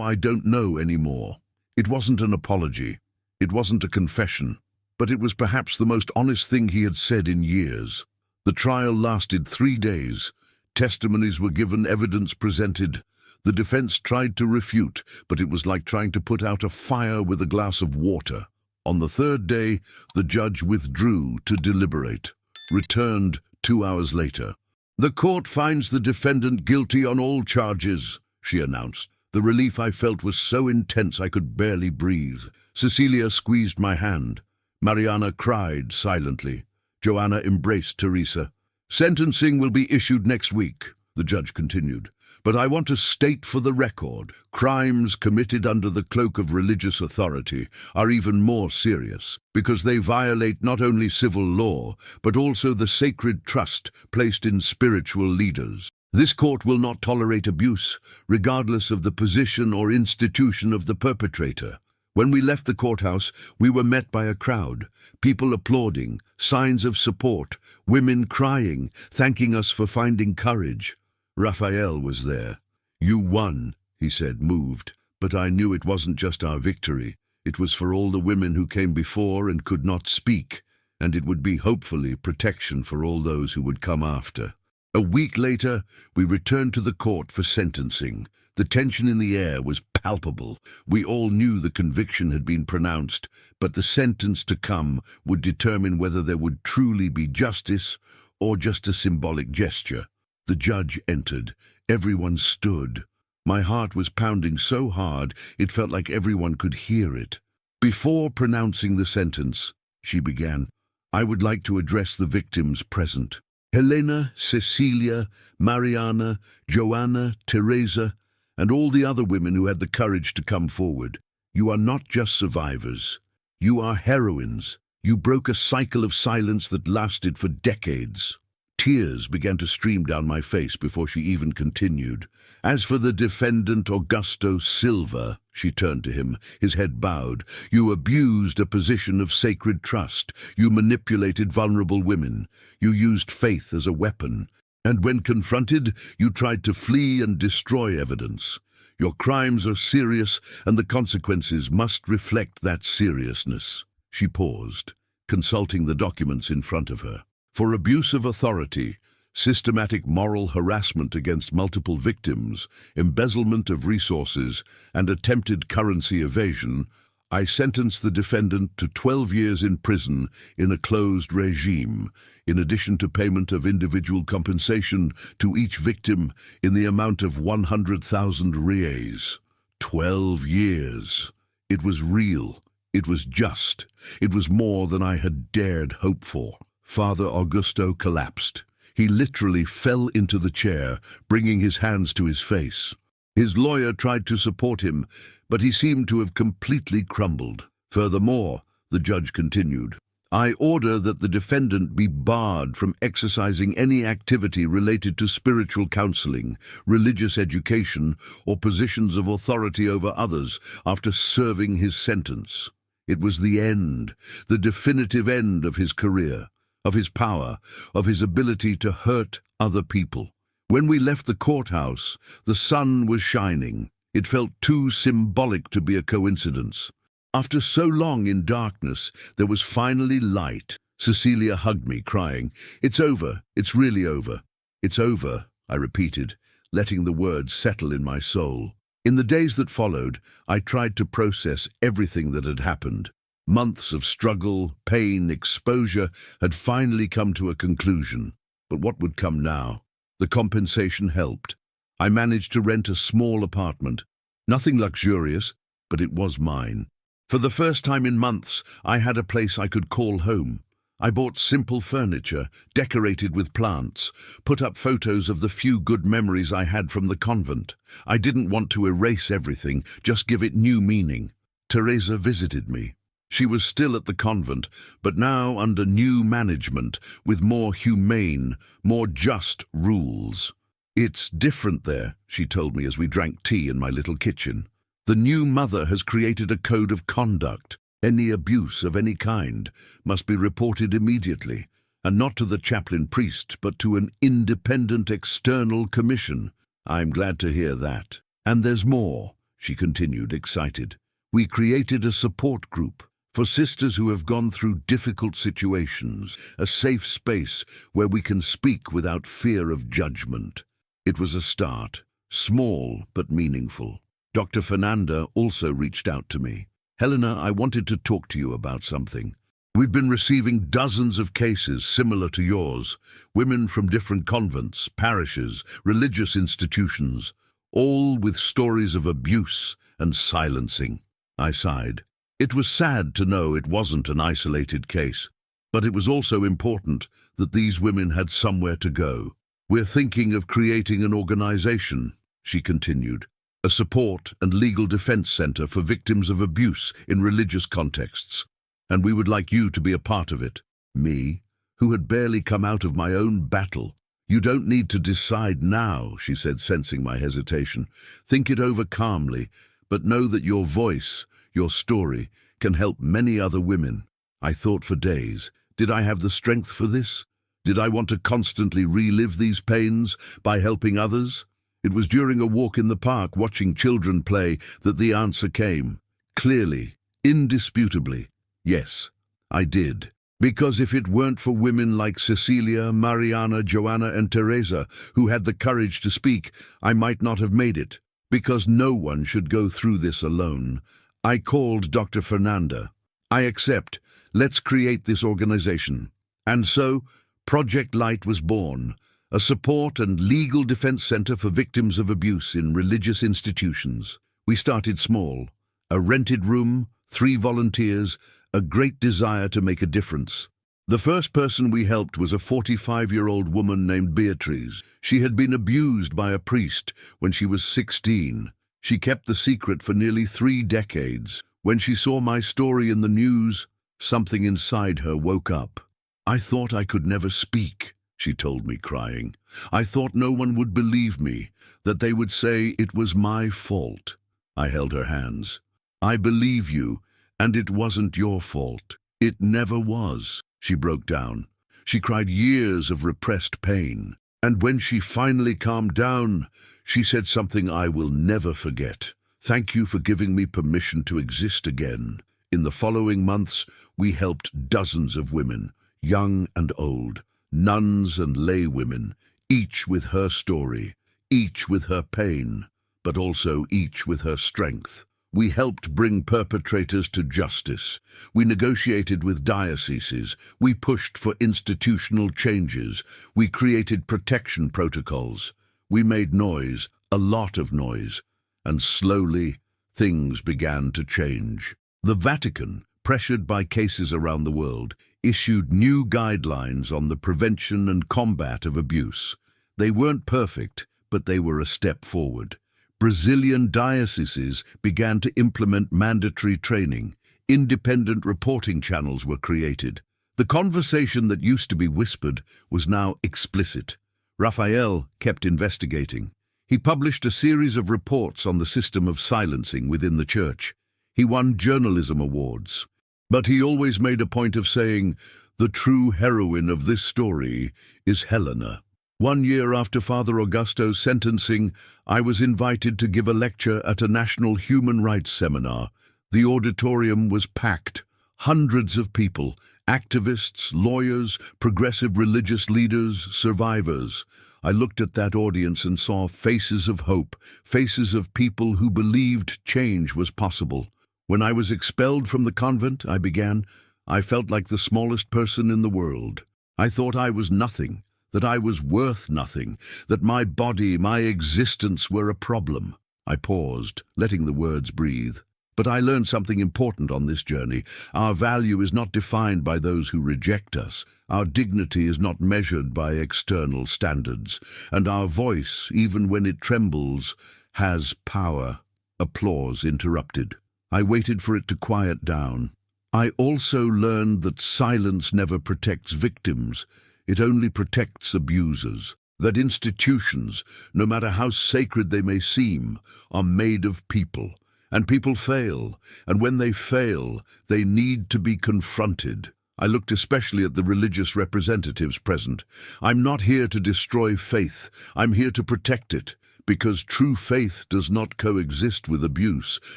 I don't know anymore." It wasn't an apology. It wasn't a confession, but it was perhaps the most honest thing he had said in years. The trial lasted 3 days. Testimonies were given, evidence presented. The defense tried to refute, but it was like trying to put out a fire with a glass of water. On the 3rd day, the judge withdrew to deliberate, returned 2 hours later. "The court finds the defendant guilty on all charges," she announced. The relief I felt was so intense I could barely breathe. Cecilia squeezed my hand. Mariana cried silently. Joanna embraced Teresa. "Sentencing will be issued next week," the judge continued. "But I want to state for the record, crimes committed under the cloak of religious authority are even more serious, because they violate not only civil law, but also the sacred trust placed in spiritual leaders. This court will not tolerate abuse, regardless of the position or institution of the perpetrator." When we left the courthouse, we were met by a crowd, people applauding, signs of support, women crying, thanking us for finding courage. Raphael was there. "You won," he said, moved, but I knew it wasn't just our victory. It was for all the women who came before and could not speak, and it would be, hopefully, protection for all those who would come after. A week later, we returned to the court for sentencing. The tension in the air was palpable. We all knew the conviction had been pronounced, but the sentence to come would determine whether there would truly be justice or just a symbolic gesture. The judge entered. Everyone stood. My heart was pounding so hard it felt like everyone could hear it. "Before pronouncing the sentence," she began, "I would like to address the victims present. Helena, Cecilia, Mariana, Joanna, Teresa, and all the other women who had the courage to come forward. You are not just survivors. You are heroines. You broke a cycle of silence that lasted for decades." Tears began to stream down my face before she even continued. "As for the defendant Augusto Silva," she turned to him, his head bowed, "you abused a position of sacred trust. You manipulated vulnerable women. You used faith as a weapon. And when confronted, you tried to flee and destroy evidence. Your crimes are serious, and the consequences must reflect that seriousness." She paused, consulting the documents in front of her. "For abuse of authority, systematic moral harassment against multiple victims, embezzlement of resources, and attempted currency evasion, I sentenced the defendant to 12 years in prison in a closed regime, in addition to payment of individual compensation to each victim in the amount of 100,000 reais. 12 years. It was real. It was just. It was more than I had dared hope for. Father Augusto collapsed. He literally fell into the chair, bringing his hands to his face. His lawyer tried to support him, but he seemed to have completely crumbled. Furthermore, the judge continued, I order that the defendant be barred from exercising any activity related to spiritual counseling, religious education, or positions of authority over others after serving his sentence. It was the end, the definitive end of his career, of his power, of his ability to hurt other people. When we left the courthouse, the sun was shining. It felt too symbolic to be a coincidence. After so long in darkness, there was finally light. Cecilia hugged me, crying, It's over. It's really over. It's over, I repeated, letting the words settle in my soul. In the days that followed, I tried to process everything that had happened. Months of struggle, pain, exposure had finally come to a conclusion. But what would come now? The compensation helped. I managed to rent a small apartment. Nothing luxurious, but it was mine. For the first time in months, I had a place I could call home. I bought simple furniture, decorated with plants, put up photos of the few good memories I had from the convent. I didn't want to erase everything, just give it new meaning. Teresa visited me. She was still at the convent, but now under new management, with more humane, more just rules. It's different there, she told me as we drank tea in my little kitchen. The new mother has created a code of conduct. Any abuse of any kind must be reported immediately, and not to the chaplain priest, but to an independent external commission. I'm glad to hear that. And there's more, she continued, excited. We created a support group for sisters who have gone through difficult situations, a safe space where we can speak without fear of judgment. It was a start, small but meaningful. Dr. Fernanda also reached out to me. Helena, I wanted to talk to you about something. We've been receiving dozens of cases similar to yours, women from different convents, parishes, religious institutions, all with stories of abuse and silencing. I sighed. It was sad to know it wasn't an isolated case, but it was also important that these women had somewhere to go. We're thinking of creating an organization, she continued, a support and legal defense center for victims of abuse in religious contexts, and we would like you to be a part of it. Me, who had barely come out of my own battle. You don't need to decide now, she said, sensing my hesitation. Think it over calmly, but know that your voice, your story, can help many other women. I thought for days, did I have the strength for this? Did I want to constantly relive these pains by helping others? It was during a walk in the park watching children play that the answer came. Clearly, indisputably, yes, I did. Because if it weren't for women like Cecilia, Mariana, Joanna, and Teresa, who had the courage to speak, I might not have made it. Because no one should go through this alone. I called Dr. Fernanda. I accept. Let's create this organization. And so, Project Light was born. A support and legal defense center for victims of abuse in religious institutions. We started small. A rented room, 3 volunteers, a great desire to make a difference. The first person we helped was a 45-year-old woman named Beatrice. She had been abused by a priest when she was 16. She kept the secret for nearly 3 decades. When she saw my story in the news, something inside her woke up. I thought I could never speak, she told me, crying. I thought no one would believe me, that they would say it was my fault. I held her hands. I believe you, and it wasn't your fault. It never was. She broke down. She cried years of repressed pain. And when she finally calmed down, she said something I will never forget. Thank you for giving me permission to exist again. In the following months, we helped dozens of women, young and old, nuns and lay women, each with her story, each with her pain, but also each with her strength. We helped bring perpetrators to justice. We negotiated with dioceses. We pushed for institutional changes. We created protection protocols. We made noise, a lot of noise, and slowly things began to change. The Vatican, pressured by cases around the world, issued new guidelines on the prevention and combat of abuse. They weren't perfect, but they were a step forward. Brazilian dioceses began to implement mandatory training. Independent reporting channels were created. The conversation that used to be whispered was now explicit. Raphael kept investigating. He published a series of reports on the system of silencing within the church. He won journalism awards. But he always made a point of saying, "The true heroine of this story is Helena." 1 year after Father Augusto's sentencing, I was invited to give a lecture at a national human rights seminar. The auditorium was packed. Hundreds of people, activists, lawyers, progressive religious leaders, survivors. I looked at that audience and saw faces of hope, faces of people who believed change was possible. When I was expelled from the convent, I began, I felt like the smallest person in the world. I thought I was nothing, that I was worth nothing, that my body, my existence were a problem. I paused, letting the words breathe. But I learned something important on this journey. Our value is not defined by those who reject us. Our dignity is not measured by external standards. And our voice, even when it trembles, has power. Applause interrupted. I waited for it to quiet down. I also learned that silence never protects victims. It only protects abusers. That institutions, no matter how sacred they may seem, are made of people. And people fail, and when they fail, they need to be confronted. I looked especially at the religious representatives present. I'm not here to destroy faith. I'm here to protect it, because true faith does not coexist with abuse.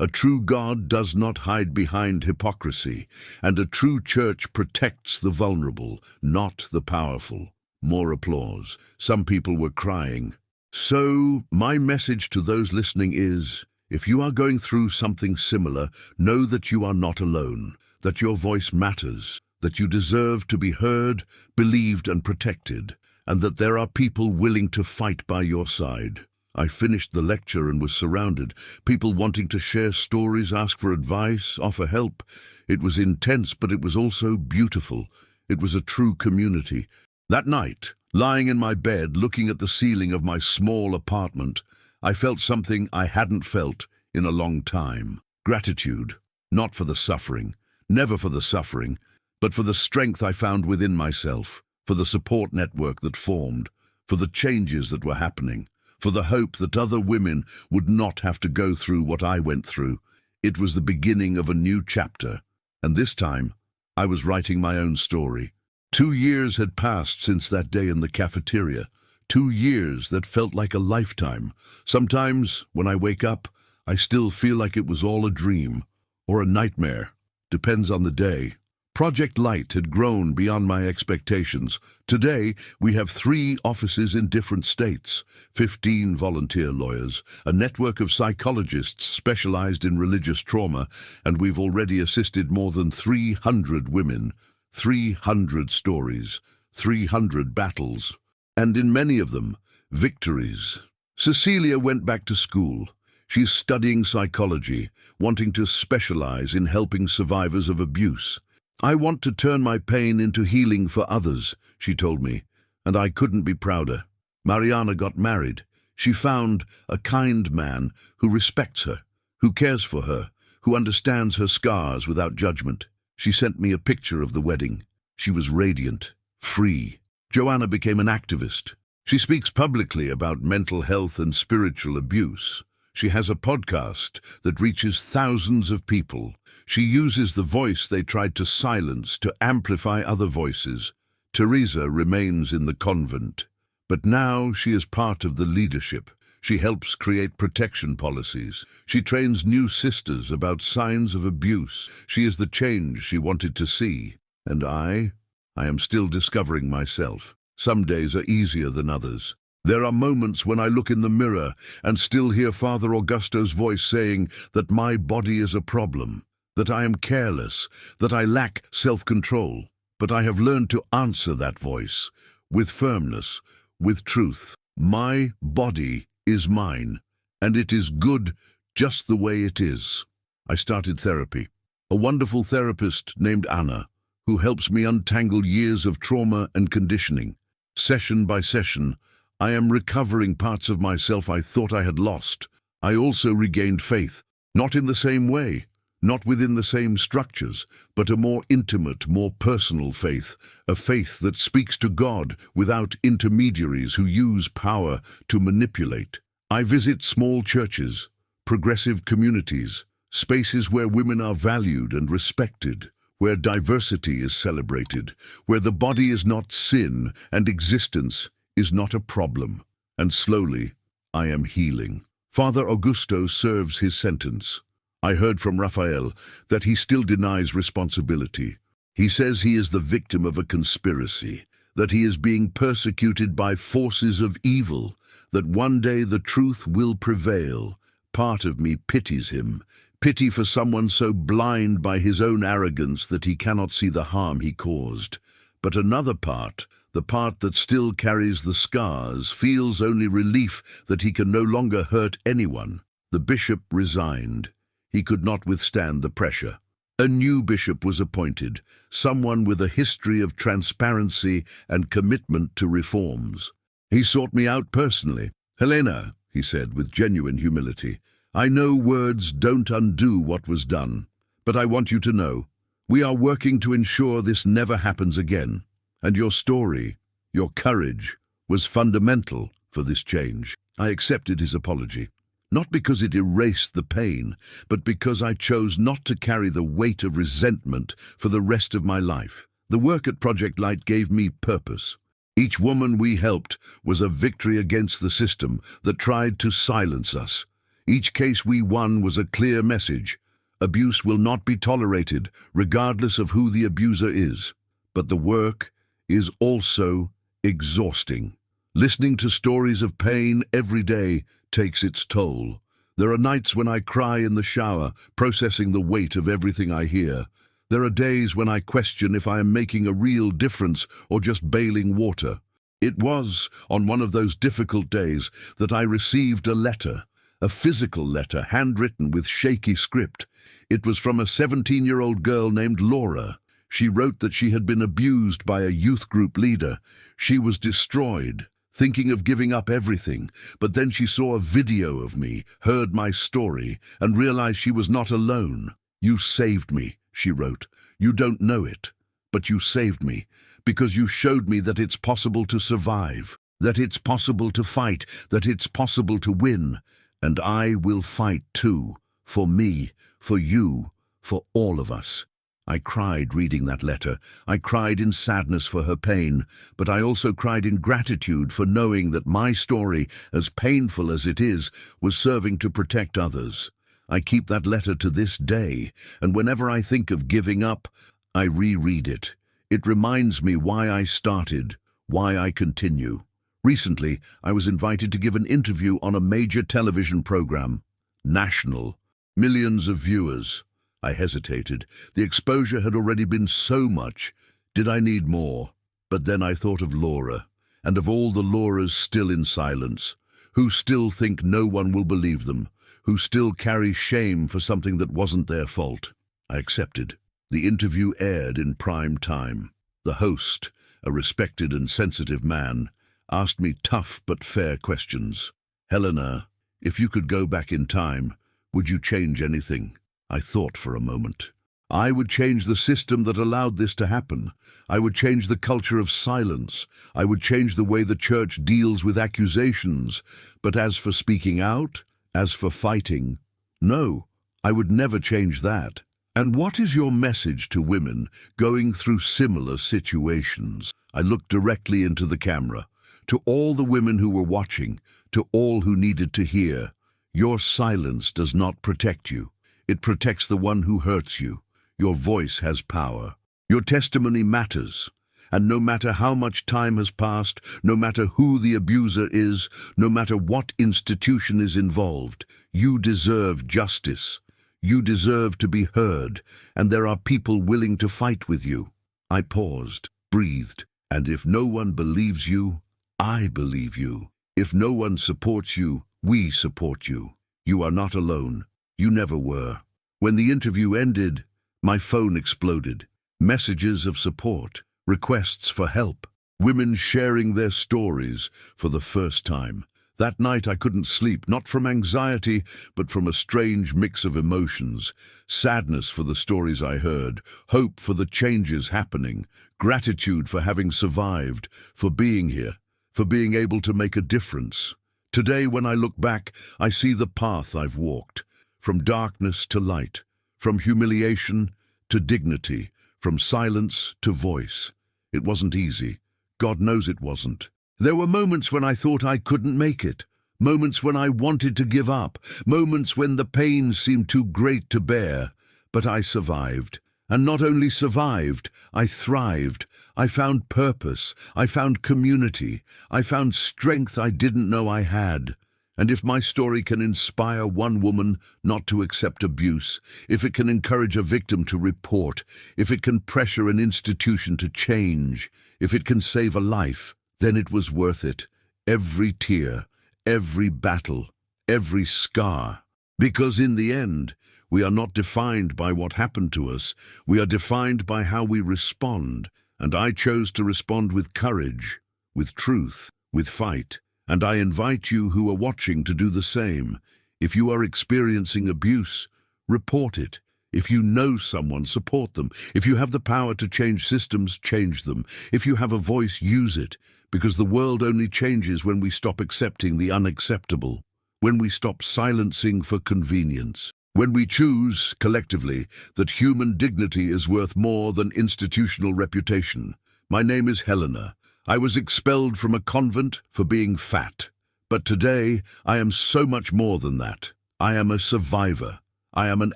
A true God does not hide behind hypocrisy, and a true church protects the vulnerable, not the powerful. More applause. Some people were crying. So, my message to those listening is, if you are going through something similar, know that you are not alone, that your voice matters, that you deserve to be heard, believed and protected, and that there are people willing to fight by your side. I finished the lecture and was surrounded, people wanting to share stories, ask for advice, offer help. It was intense, but it was also beautiful. It was a true community. That night, lying in my bed, looking at the ceiling of my small apartment, I felt something I hadn't felt in a long time. Gratitude, not for the suffering, never for the suffering, but for the strength I found within myself, for the support network that formed, for the changes that were happening, for the hope that other women would not have to go through what I went through. It was the beginning of a new chapter, and this time I was writing my own story. 2 years had passed since that day in the cafeteria. 2 years that felt like a lifetime. Sometimes, when I wake up, I still feel like it was all a dream, or a nightmare. Depends on the day. Project Light had grown beyond my expectations. Today, we have 3 offices in different states, 15 volunteer lawyers, a network of psychologists specialized in religious trauma, and we've already assisted more than 300 women, 300 stories, 300 battles. And in many of them, victories. Cecilia went back to school. She's studying psychology, wanting to specialize in helping survivors of abuse. I want to turn my pain into healing for others, she told me, and I couldn't be prouder. Mariana got married. She found a kind man who respects her, who cares for her, who understands her scars without judgment. She sent me a picture of the wedding. She was radiant, free. Joanna became an activist. She speaks publicly about mental health and spiritual abuse. She has a podcast that reaches thousands of people. She uses the voice they tried to silence to amplify other voices. Teresa remains in the convent, but now she is part of the leadership. She helps create protection policies. She trains new sisters about signs of abuse. She is the change she wanted to see. And I am still discovering myself. Some days are easier than others. There are moments when I look in the mirror and still hear Father Augusto's voice saying that my body is a problem, that I am careless, that I lack self-control. But I have learned to answer that voice with firmness, with truth. My body is mine, and it is good just the way it is. I started therapy. A wonderful therapist named Anna, who helps me untangle years of trauma and conditioning. Session by session, I am recovering parts of myself I thought I had lost. I also regained faith, not in the same way, not within the same structures, but a more intimate, more personal faith, a faith that speaks to God without intermediaries who use power to manipulate. I visit small churches, progressive communities, spaces where women are valued and respected, where diversity is celebrated, where the body is not sin and existence is not a problem. And slowly, I am healing. Father Augusto serves his sentence. I heard from Raphael that he still denies responsibility. He says he is the victim of a conspiracy, that he is being persecuted by forces of evil, that one day the truth will prevail. Part of me pities him, pity for someone so blind by his own arrogance that he cannot see the harm he caused. But another part, the part that still carries the scars, feels only relief that he can no longer hurt anyone. The bishop resigned. He could not withstand the pressure. A new bishop was appointed, someone with a history of transparency and commitment to reforms. He sought me out personally. "Helena," he said with genuine humility, "I know words don't undo what was done, but I want you to know, we are working to ensure this never happens again. And your story, your courage, was fundamental for this change." I accepted his apology. Not because it erased the pain, but because I chose not to carry the weight of resentment for the rest of my life. The work at Project Light gave me purpose. Each woman we helped was a victory against the system that tried to silence us. Each case we won was a clear message. Abuse will not be tolerated, regardless of who the abuser is. But the work is also exhausting. Listening to stories of pain every day takes its toll. There are nights when I cry in the shower, processing the weight of everything I hear. There are days when I question if I am making a real difference or just bailing water. It was on one of those difficult days that I received a letter, a physical letter, handwritten with shaky script. It was from a 17-year-old girl named Laura. She wrote that she had been abused by a youth group leader. She was destroyed, thinking of giving up everything, but then she saw a video of me, heard my story, and realized she was not alone. "You saved me," she wrote. "You don't know it, but you saved me, because you showed me that it's possible to survive, that it's possible to fight, that it's possible to win. And I will fight too, for me, for you, for all of us." I cried reading that letter. I cried in sadness for her pain, but I also cried in gratitude for knowing that my story, as painful as it is, was serving to protect others. I keep that letter to this day, and whenever I think of giving up, I reread it. It reminds me why I started, why I continue. Recently, I was invited to give an interview on a major television program. National. Millions of viewers. I hesitated. The exposure had already been so much. Did I need more? But then I thought of Laura, and of all the Lauras still in silence, who still think no one will believe them, who still carry shame for something that wasn't their fault. I accepted. The interview aired in prime time. The host, a respected and sensitive man, asked me tough but fair questions. "Helena, if you could go back in time, would you change anything?" I thought for a moment. I would change the system that allowed this to happen. I would change the culture of silence. I would change the way the church deals with accusations. But as for speaking out, as for fighting, no, I would never change that. And what is your message to women going through similar situations? I looked directly into the camera. To all the women who were watching, to all who needed to hear, your silence does not protect you. It protects the one who hurts you. Your voice has power. Your testimony matters. And no matter how much time has passed, no matter who the abuser is, no matter what institution is involved, you deserve justice. You deserve to be heard, and there are people willing to fight with you. I paused, breathed, and if no one believes you, I believe you. If no one supports you, we support you. You are not alone. You never were. When the interview ended, My phone exploded. Messages of support, requests for help, women sharing their stories for the first time. That night I couldn't sleep, not from anxiety, but from a strange mix of emotions. Sadness for the stories I heard, hope for the changes happening, gratitude for having survived, for being here, for being able to make a difference. Today, when I look back, I see the path I've walked, from darkness to light, from humiliation to dignity, from silence to voice. It wasn't easy. God knows it wasn't. There were moments when I thought I couldn't make it, moments when I wanted to give up, moments when the pain seemed too great to bear. But I survived. And not only survived, I thrived. I found purpose. I found community. I found strength I didn't know I had. And if my story can inspire one woman not to accept abuse, if it can encourage a victim to report, if it can pressure an institution to change, if it can save a life, then it was worth it. Every tear, every battle, every scar. Because in the end, we are not defined by what happened to us. We are defined by how we respond. And I chose to respond with courage, with truth, with fight. And I invite you who are watching to do the same. If you are experiencing abuse, report it. If you know someone, support them. If you have the power to change systems, change them. If you have a voice, use it. Because the world only changes when we stop accepting the unacceptable. When we stop silencing for convenience. When we choose, collectively, that human dignity is worth more than institutional reputation. My name is Helena. I was expelled from a convent for being fat. But today, I am so much more than that. I am a survivor. I am an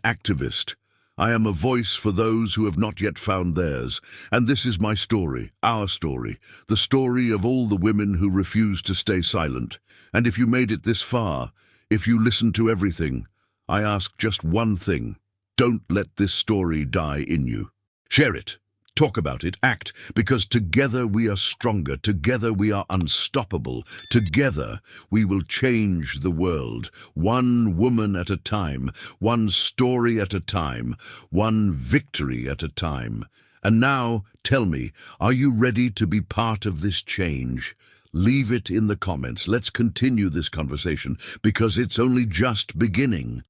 activist. I am a voice for those who have not yet found theirs. And this is my story, our story, the story of all the women who refuse to stay silent. And if you made it this far, if you listened to everything, I ask just one thing. Don't let this story die in you. Share it. Talk about it, act, because together we are stronger, together we are unstoppable, together we will change the world, one woman at a time, one story at a time, one victory at a time. And now, tell me, are you ready to be part of this change? Leave it in the comments. Let's continue this conversation, because it's only just beginning.